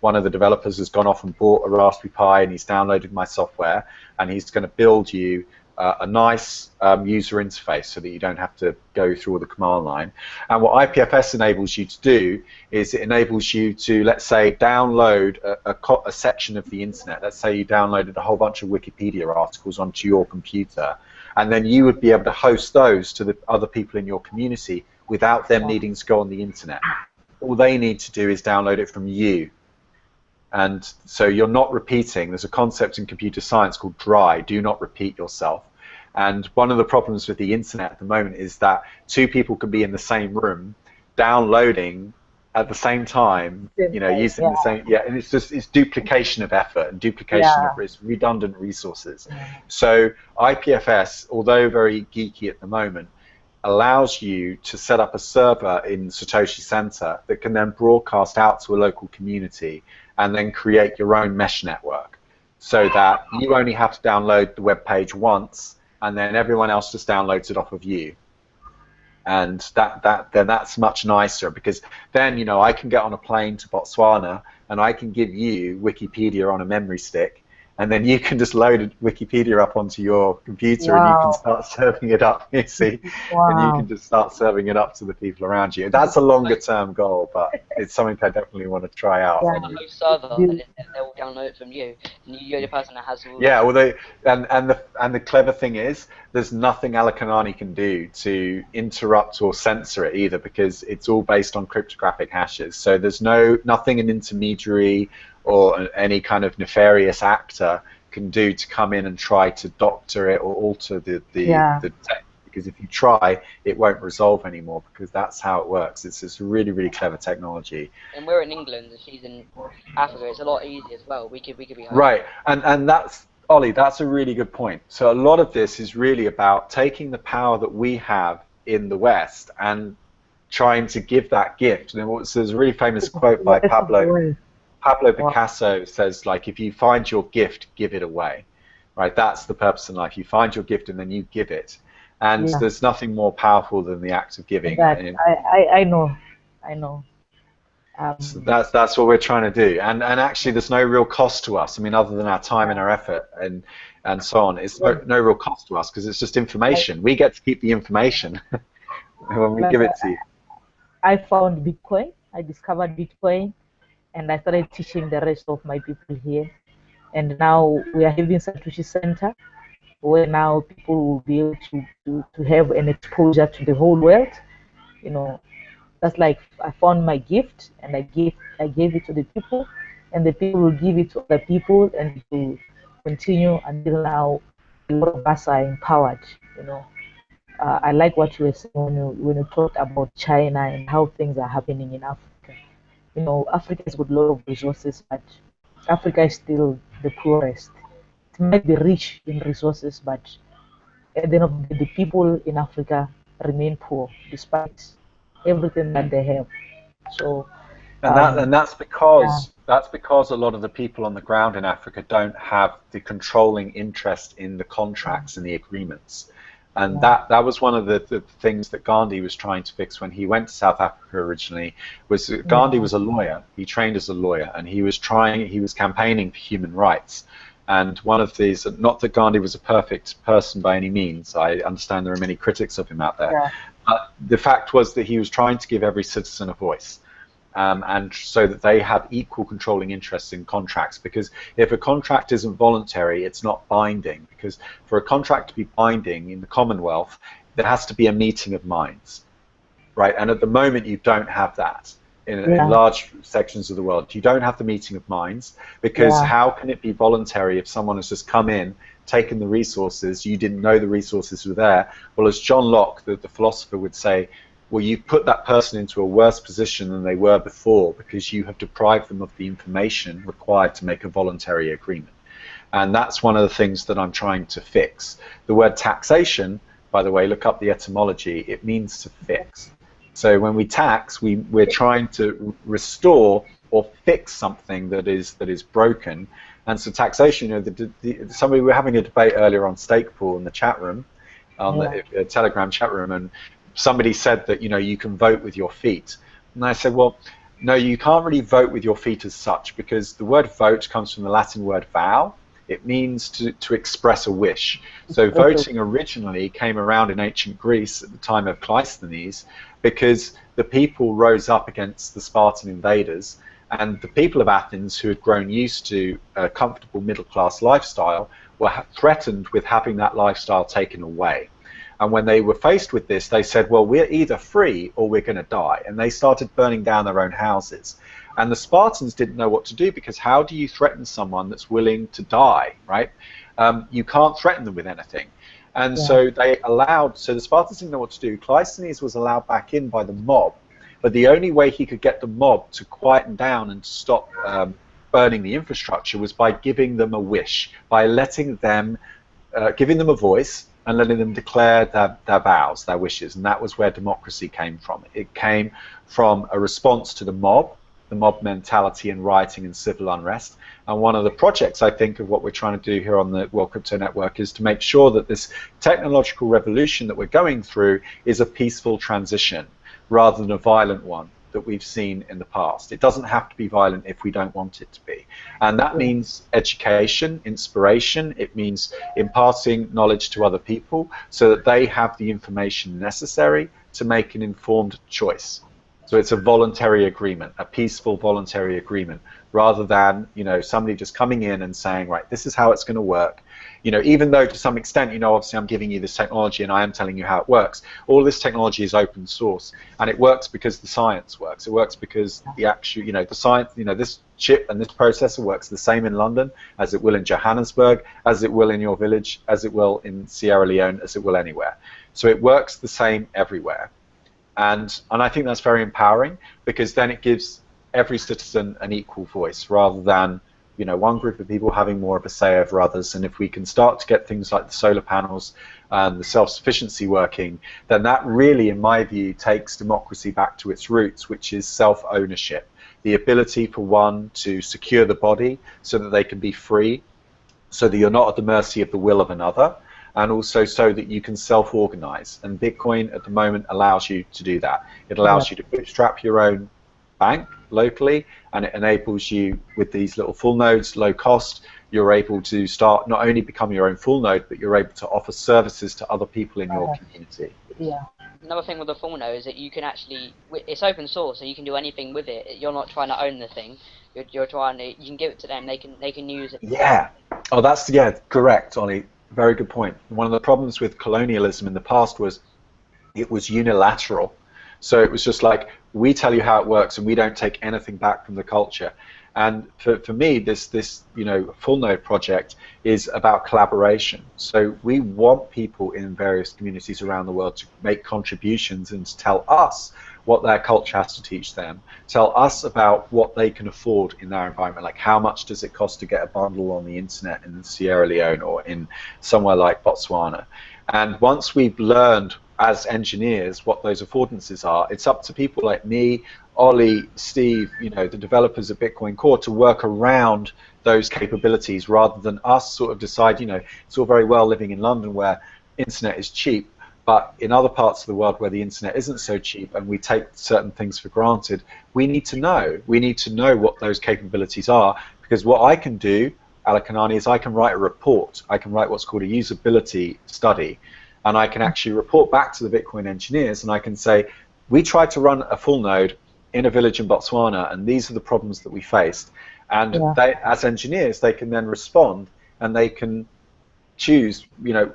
[SPEAKER 1] one of the developers has gone off and bought a Raspberry Pi, and he's downloaded my software, and he's going to build you a nice user interface so that you don't have to go through all the command line. And what IPFS enables you to do is it enables you to, let's say, download a section of the internet. Let's say you downloaded a whole bunch of Wikipedia articles onto your computer, and then you would be able to host those to the other people in your community without them needing to go on the internet. All they need to do is download it from you. And so you're not repeating. There's a concept in computer science called DRY, do not repeat yourself. And one of the problems with the internet at the moment is that two people can be in the same room downloading at the same time, you know, using
[SPEAKER 2] yeah.
[SPEAKER 1] the same, and it's duplication of effort and duplication of redundant resources. So IPFS, although very geeky at the moment, allows you to set up a server in Satoshi Center that can then broadcast out to a local community and then create your own mesh network, so that you only have to download the web page once and then everyone else just downloads it off of you. And then that's much nicer, because then, you know, I can get on a plane to Botswana and I can give you Wikipedia on a memory stick, and then you can just load Wikipedia up onto your computer and you can start serving it up, you see, and you can just start serving it up to the people around you. That's a longer term goal, but it's something I definitely want to try out.
[SPEAKER 3] On the host server, and they'll download it from you, and you're the person that has all.
[SPEAKER 1] Yeah, well, and the clever thing is, there's nothing Alakanani can do to interrupt or censor it either, because it's all based on cryptographic hashes. So there's nothing an intermediary or any kind of nefarious actor can do to come in and try to doctor it or alter the text, because if you try, it won't resolve anymore, because that's how it works. It's this really, really clever technology.
[SPEAKER 3] And we're in England, and she's in Africa. It's a lot easier as well. We could be home.
[SPEAKER 1] Right, and that's, Ollie, that's a really good point. So a lot of this is really about taking the power that we have in the West and trying to give that gift. And there's a really famous quote by Pablo Picasso says, like, if you find your gift, give it away. Right? That's the purpose in life. You find your gift and then you give it. And there's nothing more powerful than the act of giving.
[SPEAKER 2] I know.
[SPEAKER 1] So that's what we're trying to do. And actually, there's no real cost to us. I mean, other than our time and our effort and so on, it's no real cost to us, because it's just information. We get to keep the information when we give it to you.
[SPEAKER 2] I found Bitcoin. I discovered Bitcoin, and I started teaching the rest of my people here. And now we are having Satoshi Center, where now people will be able to have an exposure to the whole world. You know, that's like, I found my gift and I gave it to the people, and the people will give it to other people, and it will continue until now a lot of us are empowered. You know, I like what you were saying when you talked about China and how things are happening in Africa. You know, Africa has got a lot of resources, but Africa is still the poorest. It might be rich in resources, but at the end of the day, the people in Africa remain poor despite everything that they have. So,
[SPEAKER 1] and that's because a lot of the people on the ground in Africa don't have the controlling interest in the contracts and the agreements. And that was one of the things that Gandhi was trying to fix when he went to South Africa originally. Was Gandhi was a lawyer. He trained as a lawyer, and he was campaigning for human rights. And one of these, not that Gandhi was a perfect person by any means. I understand there are many critics of him out there. But the fact was that he was trying to give every citizen a voice. And so that they have equal controlling interests in contracts, because if a contract isn't voluntary, it's not binding, because for a contract to be binding in the Commonwealth, there has to be a meeting of minds, right? And at the moment, you don't have that in large sections of the world. You don't have the meeting of minds, because how can it be voluntary if someone has just come in, taken the resources, you didn't know the resources were there? Well, as John Locke, the philosopher, would say, well, you've put that person into a worse position than they were before, because you have deprived them of the information required to make a voluntary agreement. And that's one of the things that I'm trying to fix. The word taxation, by the way, look up the etymology, it means to fix. So when we tax, we're trying to restore or fix something that is broken. And so taxation, you know, somebody, we were having a debate earlier on Stakepool in the chat room, on the Telegram chat room, and somebody said that, you know, you can vote with your feet. And I said, well, no, you can't really vote with your feet as such, because the word vote comes from the Latin word vow. It means to express a wish. So voting originally came around in ancient Greece at the time of Cleisthenes, because the people rose up against the Spartan invaders, and the people of Athens, who had grown used to a comfortable middle-class lifestyle, were threatened with having that lifestyle taken away. And when they were faced with this, they said, well, we're either free or we're going to die. And they started burning down their own houses. And the Spartans didn't know what to do, because how do you threaten someone that's willing to die, right? You can't threaten them with anything. And so they allowed, so the Spartans didn't know what to do. Cleisthenes was allowed back in by the mob, but the only way he could get the mob to quieten down and stop burning the infrastructure was by giving them a wish, by letting them, giving them a voice and letting them declare their vows, their wishes. And that was where democracy came from. It came from a response to the mob mentality and rioting and civil unrest. And one of the projects, I think, of what we're trying to do here on the World Crypto Network is to make sure that this technological revolution that we're going through is a peaceful transition rather than a violent one that we've seen in the past. It doesn't have to be violent if we don't want it to be. And that means education, inspiration. It means imparting knowledge to other people so that they have the information necessary to make an informed choice. So it's a voluntary agreement, a peaceful voluntary agreement, rather than, you know, somebody just coming in and saying, right, this is how it's going to work. You know, even though to some extent, you know, obviously I'm giving you this technology and I am telling you how it works, all this technology is open source, and it works because the science works. It works because the actual, you know, the science, you know, this chip and this processor works the same in London as it will in Johannesburg, as it will in your village, as it will in Sierra Leone, as it will anywhere. So it works the same everywhere. And I think that's very empowering, because then it gives every citizen an equal voice rather than, you know, one group of people having more of a say over others. And if we can start to get things like the solar panels and the self-sufficiency working, then that really, in my view, takes democracy back to its roots, which is self-ownership, the ability for one to secure the body so that they can be free, so that you're not at the mercy of the will of another, and also so that you can self-organize. And Bitcoin at the moment allows you to do that. It allows you to bootstrap your own bank locally, and it enables you with these little full nodes, low cost. You're able to start not only become your own full node, but you're able to offer services to other people in your community.
[SPEAKER 2] Yeah.
[SPEAKER 3] Another thing with the full node is that you can actually, it's open source, so you can do anything with it. You're not trying to own the thing. You're trying to, you can give it to them. They can use it.
[SPEAKER 1] Yeah. Oh, that's correct, Ollie. Very good point. One of the problems with colonialism in the past was it was unilateral. So it was just like, we tell you how it works and we don't take anything back from the culture. And for me, this you know, full node project is about collaboration. So we want people in various communities around the world to make contributions and to tell us what their culture has to teach them, tell us about what they can afford in their environment, like how much does it cost to get a bundle on the internet in Sierra Leone or in somewhere like Botswana. And once we've learned as engineers what those affordances are, it's up to people like me, Ollie, Steve, you know, the developers of Bitcoin Core to work around those capabilities rather than us sort of decide, you know, it's all very well living in London where internet is cheap, but in other parts of the world where the internet isn't so cheap and we take certain things for granted, we need to know. We need to know what those capabilities are, because what I can do, Alakanani, is I can write a report. I can write what's called a usability study, and I can actually report back to the Bitcoin engineers and I can say, we tried to run a full node in a village in Botswana and these are the problems that we faced. And they, as engineers, they can then respond and they can choose, you know,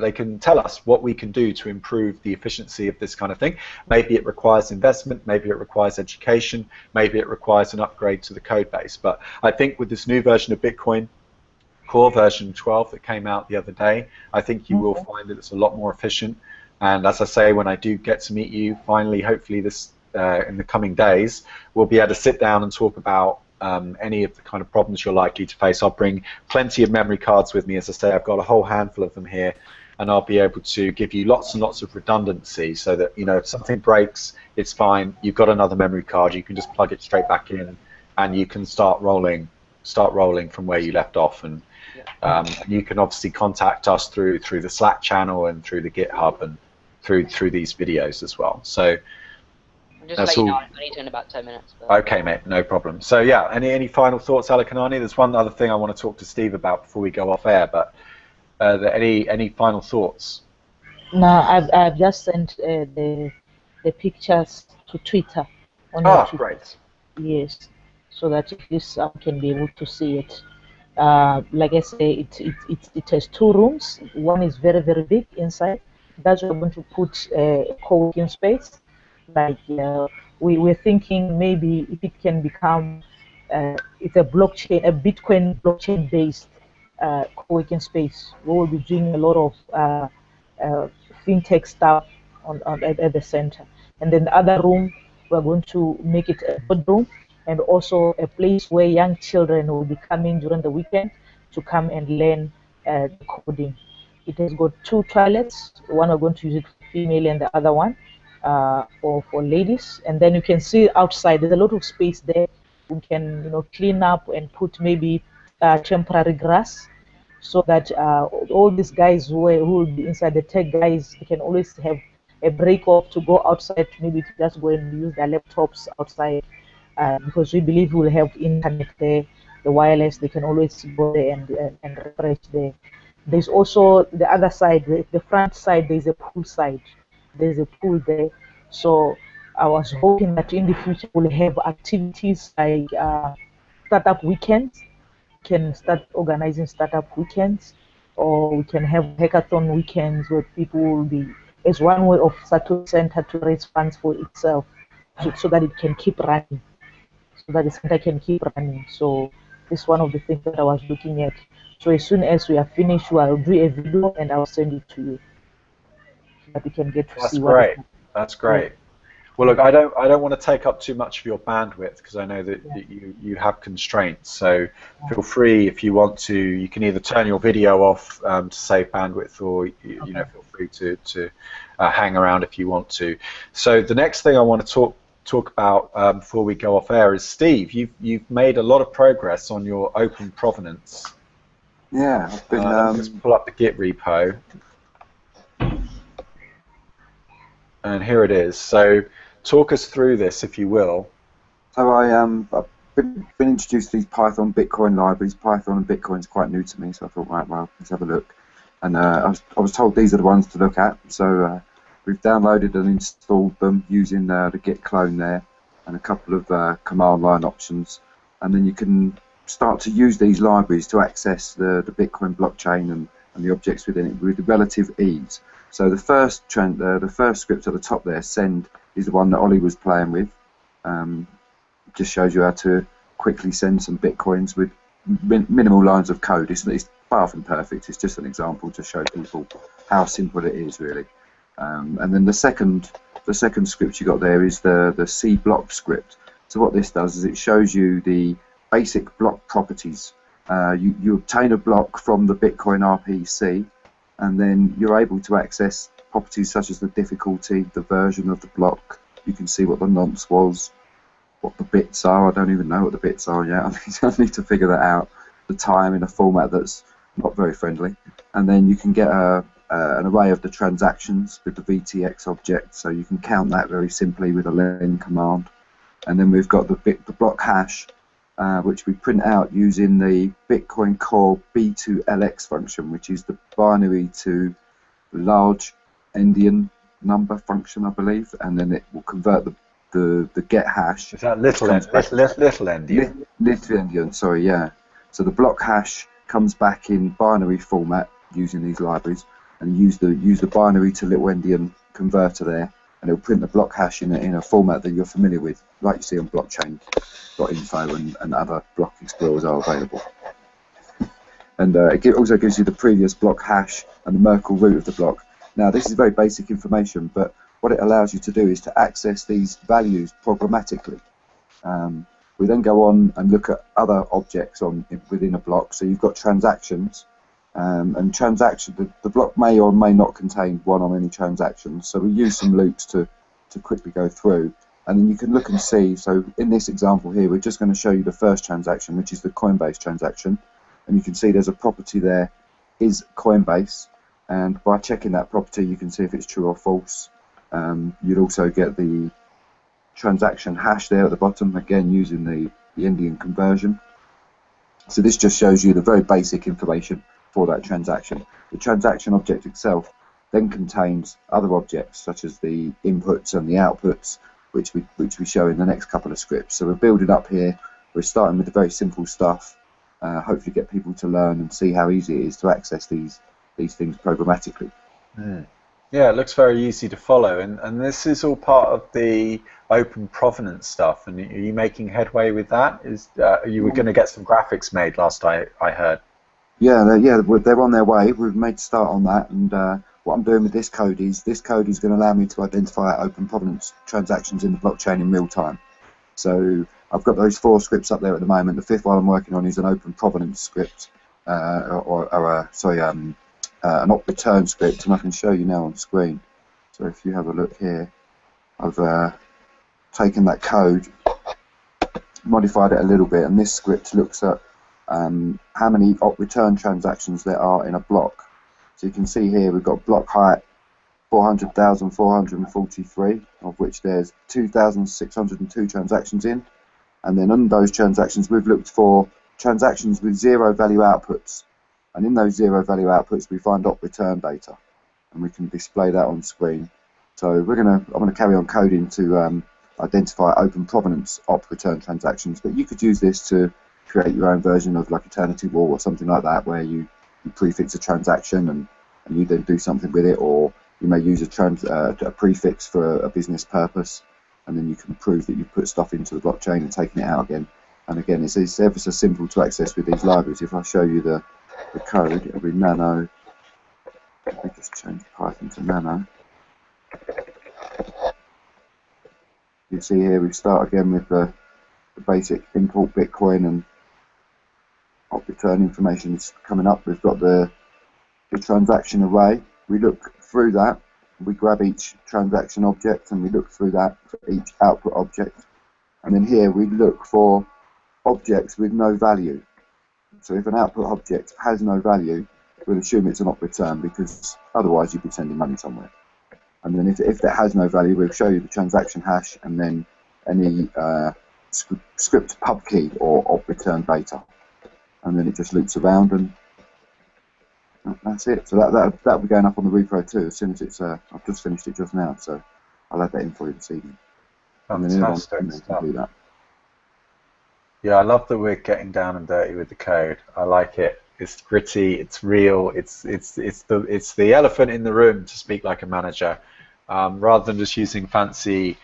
[SPEAKER 1] they can tell us what we can do to improve the efficiency of this kind of thing. Maybe it requires investment, maybe it requires education, maybe it requires an upgrade to the code base. But I think with this new version of Bitcoin Core version 12 that came out the other day, I think you will find that it's a lot more efficient. And as I say, when I do get to meet you, finally, hopefully this in the coming days, we'll be able to sit down and talk about any of the kind of problems you're likely to face. I'll bring plenty of memory cards with me. As I say, I've got a whole handful of them here, and I'll be able to give you lots and lots of redundancy so that, you know, if something breaks, it's fine. You've got another memory card. You can just plug it straight back in, and you can start rolling from where you left off. And you can obviously contact us through the Slack channel and through the GitHub and through these videos as well. So
[SPEAKER 3] just let you know, I need to in about 10 minutes. But...
[SPEAKER 1] Okay, mate, no problem. So yeah, any final thoughts, Alakanani? There's one other thing I want to talk to Steve about before we go off air, but any final thoughts?
[SPEAKER 2] No, I've just sent the pictures to Twitter. On
[SPEAKER 1] YouTube. Great.
[SPEAKER 2] Yes, so that at least I can be able to see it. Like I say, it has 2 rooms. One is very, very big inside. That's where we're going to put a co-working space. Like we're thinking maybe if it can become it's a Bitcoin blockchain based co-working space. We will be doing a lot of fintech stuff at the center, and then the other room we're going to make it a boardroom and also a place where young children will be coming during the weekend to come and learn coding. It has got 2 toilets. One we're going to use it for female and the other one for ladies. And then you can see outside there's a lot of space there. We can clean up and put maybe temporary grass, so that all these guys who will be inside, the tech guys, they can always have a break off to go outside, maybe to just go and use their laptops outside, because we believe we'll have internet there, the wireless. They can always go there and refresh there. There's also the other side, the front side. There's a pool side. There's a pool there. So I was hoping that in the future we'll have activities like startup weekends. We can start organizing startup weekends, or we can have hackathon weekends where people will be, as one way of Satoshi Center to raise funds for itself, so that it can keep running, so that the center can keep running. So this is one of the things that I was looking at. So as soon as we are finished, I'll do a video and I'll send it to you, so that you can get to see what.
[SPEAKER 1] That's great. That's great. Well, look, I don't want to take up too much of your bandwidth, because I know that you have constraints. So feel free, if you want to, you can either turn your video off to save bandwidth, or feel free to hang around if you want to. So the next thing I want to talk about before we go off air is, Steve, you've made a lot of progress on your open provenance.
[SPEAKER 5] Yeah, I've been.
[SPEAKER 1] Let's pull up the Git repo, and here it is. So talk us through this, if you will.
[SPEAKER 5] So I've been introduced to these Python Bitcoin libraries. Python and Bitcoin is quite new to me, so I thought, right, well, let's have a look. And I was told these are the ones to look at. So we've downloaded and installed them using the Git clone there, and a couple of command line options. And then you can start to use these libraries to access the Bitcoin blockchain and the objects within it with relative ease. So the first script at the top there, send, is the one that Ollie was playing with. Just shows you how to quickly send some Bitcoins with minimal lines of code. It's far from perfect. It's just an example to show people how simple it is, really. And then the second script you got there is the C block script. So what this does is it shows you the basic block properties. You obtain a block from the Bitcoin RPC, and then you're able to access properties such as the difficulty, the version of the block. You can see what the nonce was, what the bits are. I don't even know what the bits are yet. I need to figure that out. The time in a format that's not very friendly. And then you can get an array of the transactions with the VTX object, so you can count that very simply with a len command. And then we've got the block hash, which we print out using the Bitcoin Core B2LX function, which is the binary to large endian number function, I believe, and then it will convert the get hash.
[SPEAKER 1] Is that little endian?
[SPEAKER 5] Little endian, sorry, yeah. So the block hash comes back in binary format using these libraries, and use the binary to little endian converter there, and it'll print the block hash in a format that you're familiar with, like you see on blockchain.info and other block explorers are available. And it also gives you the previous block hash and the Merkle root of the block. Now this is very basic information, but what it allows you to do is to access these values programmatically. We then go on and look at other objects within a block. So you've got transactions, and the block may or may not contain one or many transactions. So we use some loops to quickly go through, and then you can look and see. So in this example here, we're just going to show you the first transaction, which is the Coinbase transaction, and you can see there's a property there, is Coinbase, and by checking that property, you can see if it's true or false. You'd also get the transaction hash there at the bottom, again using the endian conversion. So this just shows you the very basic information for that transaction. The transaction object itself then contains other objects such as the inputs and the outputs, which we show in the next couple of scripts. So we're building up here. We're starting with the very simple stuff. Hopefully get people to learn and see how easy it is to access these things programmatically.
[SPEAKER 1] Yeah, it looks very easy to follow, and this is all part of the open provenance stuff. And are you making headway with that? You were going to get some graphics made last I heard.
[SPEAKER 5] Yeah, they're on their way. We've made a start on that, and what I'm doing with this code is going to allow me to identify open provenance transactions in the blockchain in real time. So I've got those 4 scripts up there at the moment. The 5th one I'm working on is an open provenance script, an op return script, and I can show you now on screen. So if you have a look here, I've taken that code, modified it a little bit, and this script looks at how many op return transactions there are in a block. So you can see here we've got block height 400,443, of which there's 2,602 transactions in, and then on those transactions we've looked for transactions with 0 value outputs, and in those 0 value outputs we find op return data, and we can display that on screen. So I'm gonna carry on coding to identify open provenance op return transactions, but you could use this to create your own version of like Eternity Wall or something like that, where you prefix a transaction and you then do something with it, or you may use a prefix for a business purpose, and then you can prove that you've put stuff into the blockchain and taken it out again. And again, it's ever so simple to access with these libraries. If I show you the code, it'll be Nano. Let me just change Python to Nano. You see here we start again with the basic import Bitcoin and op return information is coming up. We've got the transaction array. We look through that, we grab each transaction object and we look through that for each output object. And then here we look for objects with no value. So if an output object has no value, we'll assume it's an op return, because otherwise you'd be sending money somewhere. And then if it has no value, we'll show you the transaction hash and then any script pub key or op return data. And then it just loops around, and that's it. So that'll be going up on the repro too as soon as it's. I've just finished it just now, so I'll add that in for you this evening.
[SPEAKER 1] Fantastic
[SPEAKER 5] and then
[SPEAKER 1] stuff.
[SPEAKER 5] do that.
[SPEAKER 1] Yeah, I love that we're getting down and dirty with the code. I like it. It's gritty. It's real. It's the elephant in the room, to speak like a manager, rather than just using fancy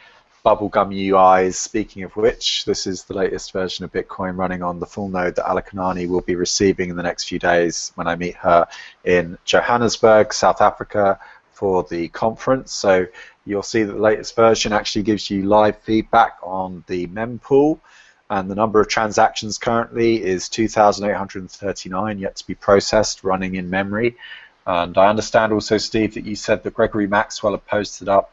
[SPEAKER 1] bubblegum UIs. Speaking of which, this is the latest version of Bitcoin running on the full node that Alakanani will be receiving in the next few days when I meet her in Johannesburg, South Africa, for the conference. So you'll see that the latest version actually gives you live feedback on the mempool, and the number of transactions currently is 2,839 yet to be processed, running in memory. And I understand also, Steve, that you said that Gregory Maxwell had posted up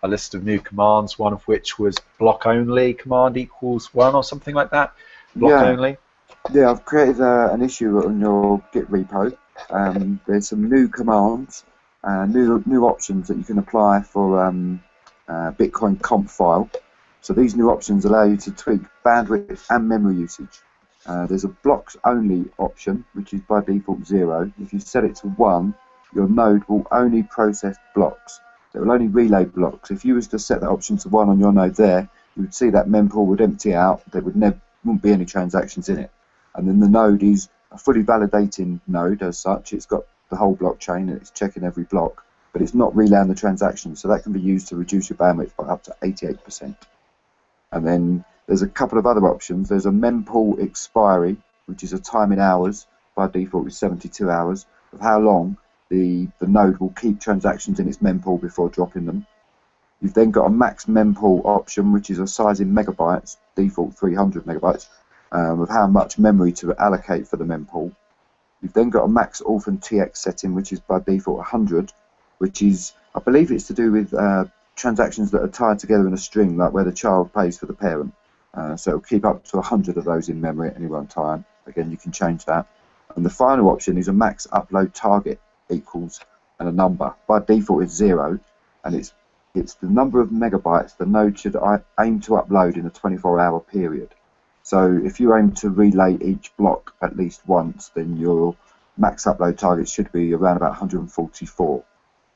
[SPEAKER 1] a list of new commands, one of which was block only command equals 1 or something like that. Block only.
[SPEAKER 5] Yeah, I've created an issue on your Git repo. There's some new commands, new options that you can apply for Bitcoin comp file. So these new options allow you to tweak bandwidth and memory usage. There's a blocks only option, which is by default 0. If you set it to 1, your node will only process blocks. It will only relay blocks. If you was to set that option to 1 on your node there, you would see that mempool would empty out. There wouldn't be any transactions in it. And then the node is a fully validating node as such. It's got the whole blockchain and it's checking every block, but it's not relaying the transactions. So that can be used to reduce your bandwidth by up to 88%. And then there's a couple of other options. There's a mempool expiry, which is a time in hours. By default is 72 hours, of how long the node will keep transactions in its mempool before dropping them. You've then got a max mempool option, which is a size in megabytes, default 300 megabytes, of how much memory to allocate for the mempool. You've then got a max orphan TX setting, which is by default 100, which is, I believe it's to do with transactions that are tied together in a string, like where the child pays for the parent. So it'll keep up to 100 of those in memory at any one time. Again, you can change that. And the final option is a max upload target equals and a number. By default it's 0, and it's the number of megabytes the node should aim to upload in a 24-hour period. So if you aim to relay each block at least once, then your max upload target should be around about 144.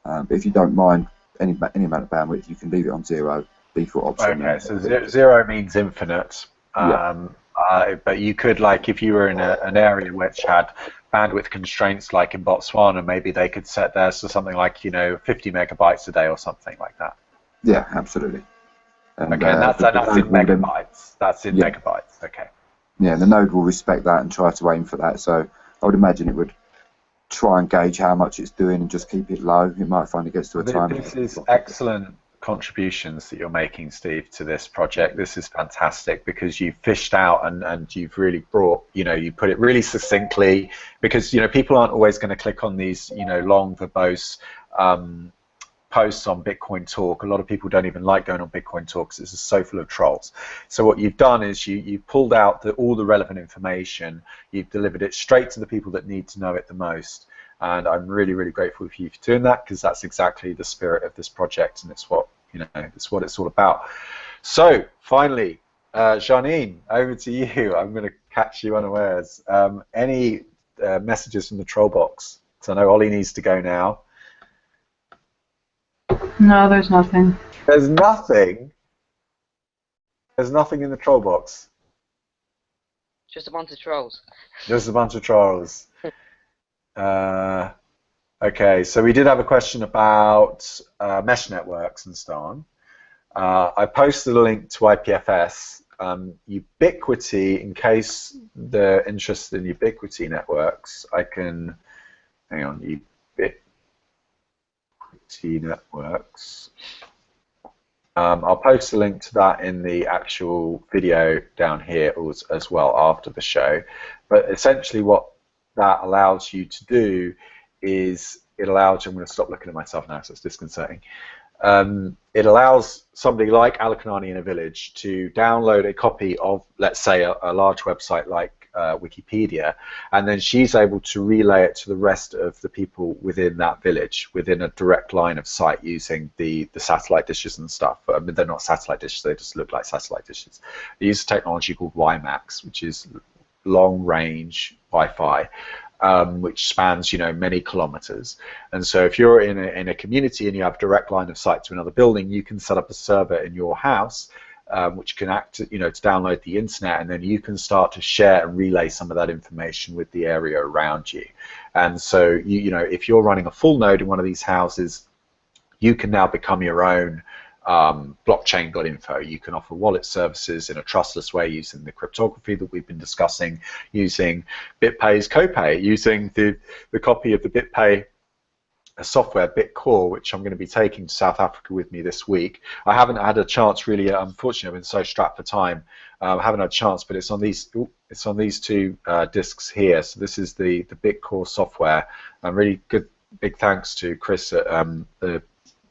[SPEAKER 5] But if you don't mind any amount of bandwidth, you can leave it on 0, default option.
[SPEAKER 1] Okay, so 0 means infinite. But you could, like, if you were in an area which had bandwidth constraints, like in Botswana, maybe they could set theirs to something like, 50 megabytes a day or something like that.
[SPEAKER 5] Yeah, absolutely. And,
[SPEAKER 1] okay, and that's in megabytes. That's in megabytes. Okay.
[SPEAKER 5] Yeah, and the node will respect that and try to aim for that. So I would imagine it would try and gauge how much it's doing and just keep it low. It might find it gets to a time.
[SPEAKER 1] This is excellent contributions that you're making, Steve, to this project. This is fantastic because you've fished out and you've really brought, you put it really succinctly, because people aren't always going to click on these long verbose posts on Bitcoin Talk. A lot of people don't even like going on Bitcoin Talk because it's so full of trolls. So what you've done is you pulled out all the relevant information, you've delivered it straight to the people that need to know it the most. And I'm really, really grateful for you for doing that, because that's exactly the spirit of this project, and it's what it's all about. So finally, Janine, over to you. I'm going to catch you unawares. Any messages from the troll box? So I know Ollie needs to go now.
[SPEAKER 7] No, there's nothing.
[SPEAKER 1] There's nothing. There's nothing in the troll box.
[SPEAKER 3] Just a bunch of trolls.
[SPEAKER 1] Just a bunch of trolls. Okay, so we did have a question about mesh networks and so on. I posted a link to IPFS. Ubiquiti, in case they're interested in Ubiquiti networks, I can, hang on, Ubiquiti networks. I'll post a link to that in the actual video down here as well after the show. But essentially what that allows you to do is I'm going to stop looking at myself now, so it's disconcerting. It allows somebody like Alakanani in a village to download a copy of, let's say, a large website like Wikipedia, and then she's able to relay it to the rest of the people within that village within a direct line of sight using the satellite dishes and stuff. I mean, they're not satellite dishes, they just look like satellite dishes. They use a technology called WiMAX, which is long-range Wi-Fi, which spans many kilometers. And so if you're in a community and you have direct line of sight to another building, you can set up a server in your house which can act to download the internet, and then you can start to share and relay some of that information with the area around you. And so if you're running a full node in one of these houses, you can now become your own blockchain.info. You can offer wallet services in a trustless way using the cryptography that we've been discussing, using BitPay's Copay, using the copy of the BitPay software, BitCore, which I'm going to be taking to South Africa with me this week. I haven't had a chance really, unfortunately I've been so strapped for time, I haven't had a chance, but it's on these two discs here. So this is the BitCore software, and really good big thanks to Chris at the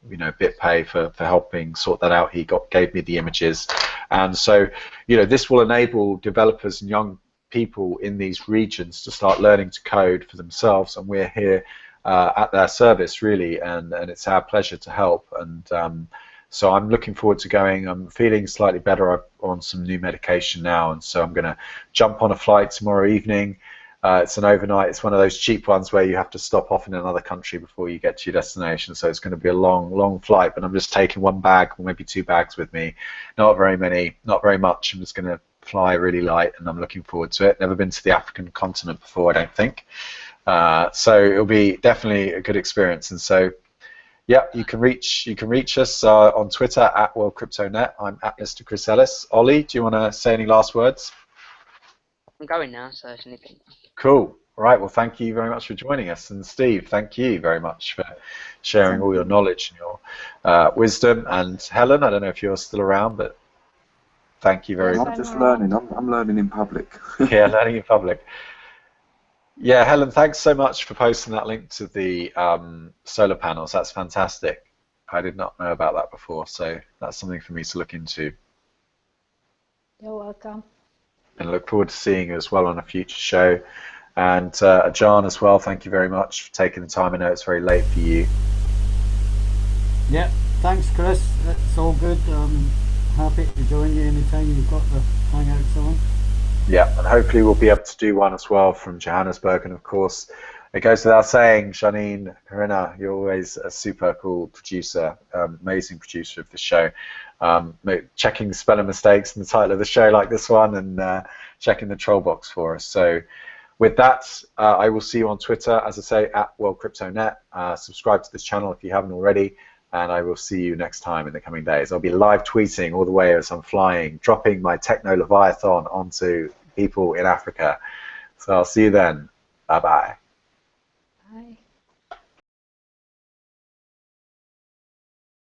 [SPEAKER 1] BitPay for helping sort that out. He gave me the images, and so this will enable developers and young people in these regions to start learning to code for themselves, and we're here at their service really, and it's our pleasure to help. And so I'm looking forward to going. I'm feeling slightly better. I'm on some new medication now, and so I'm going to jump on a flight tomorrow evening. It's an overnight. It's one of those cheap ones where you have to stop off in another country before you get to your destination. So it's going to be a long flight, but I'm just taking one bag or maybe two bags with me. Not very many, not very much. I'm just going to fly really light, and I'm looking forward to it. Never been to the African continent before, I don't think. So it'll be definitely a good experience. And so, yeah, you can reach us on Twitter at WorldCryptoNet. I'm at Mr. Chris Ellis. Ollie, do you want to say any last words?
[SPEAKER 3] I'm going now, so anything.
[SPEAKER 1] Cool. All right. Well, thank you very much for joining us, and Steve, thank you very much for sharing all your knowledge and your wisdom. And Helen, I don't know if you're still around, but thank you very much.
[SPEAKER 5] I'm just learning. I'm learning in public.
[SPEAKER 1] Yeah, learning in public. Yeah, Helen, thanks so much for posting that link to the solar panels. That's fantastic. I did not know about that before, so that's something for me to look into.
[SPEAKER 4] You're welcome.
[SPEAKER 1] And look forward to seeing you as well on a future show. And John as well, thank you very much for taking the time. I know it's very late for you.
[SPEAKER 6] Yeah, thanks Chris. It's all good. I'm happy to join you anytime you've got the Hangouts on.
[SPEAKER 1] Yeah, and hopefully we'll be able to do one as well from Johannesburg. And of course, it goes without saying, Janine Harina, you're always a super cool producer, amazing producer of the show. Checking spelling mistakes in the title of the show like this one, and checking the troll box for us. So with that, I will see you on Twitter, as I say, at WorldCryptoNet. Subscribe to this channel if you haven't already, and I will see you next time in the coming days. I'll be live tweeting all the way as I'm flying, dropping my Techno Leviathan onto people in Africa. So I'll see you then. Bye-bye.
[SPEAKER 4] Bye.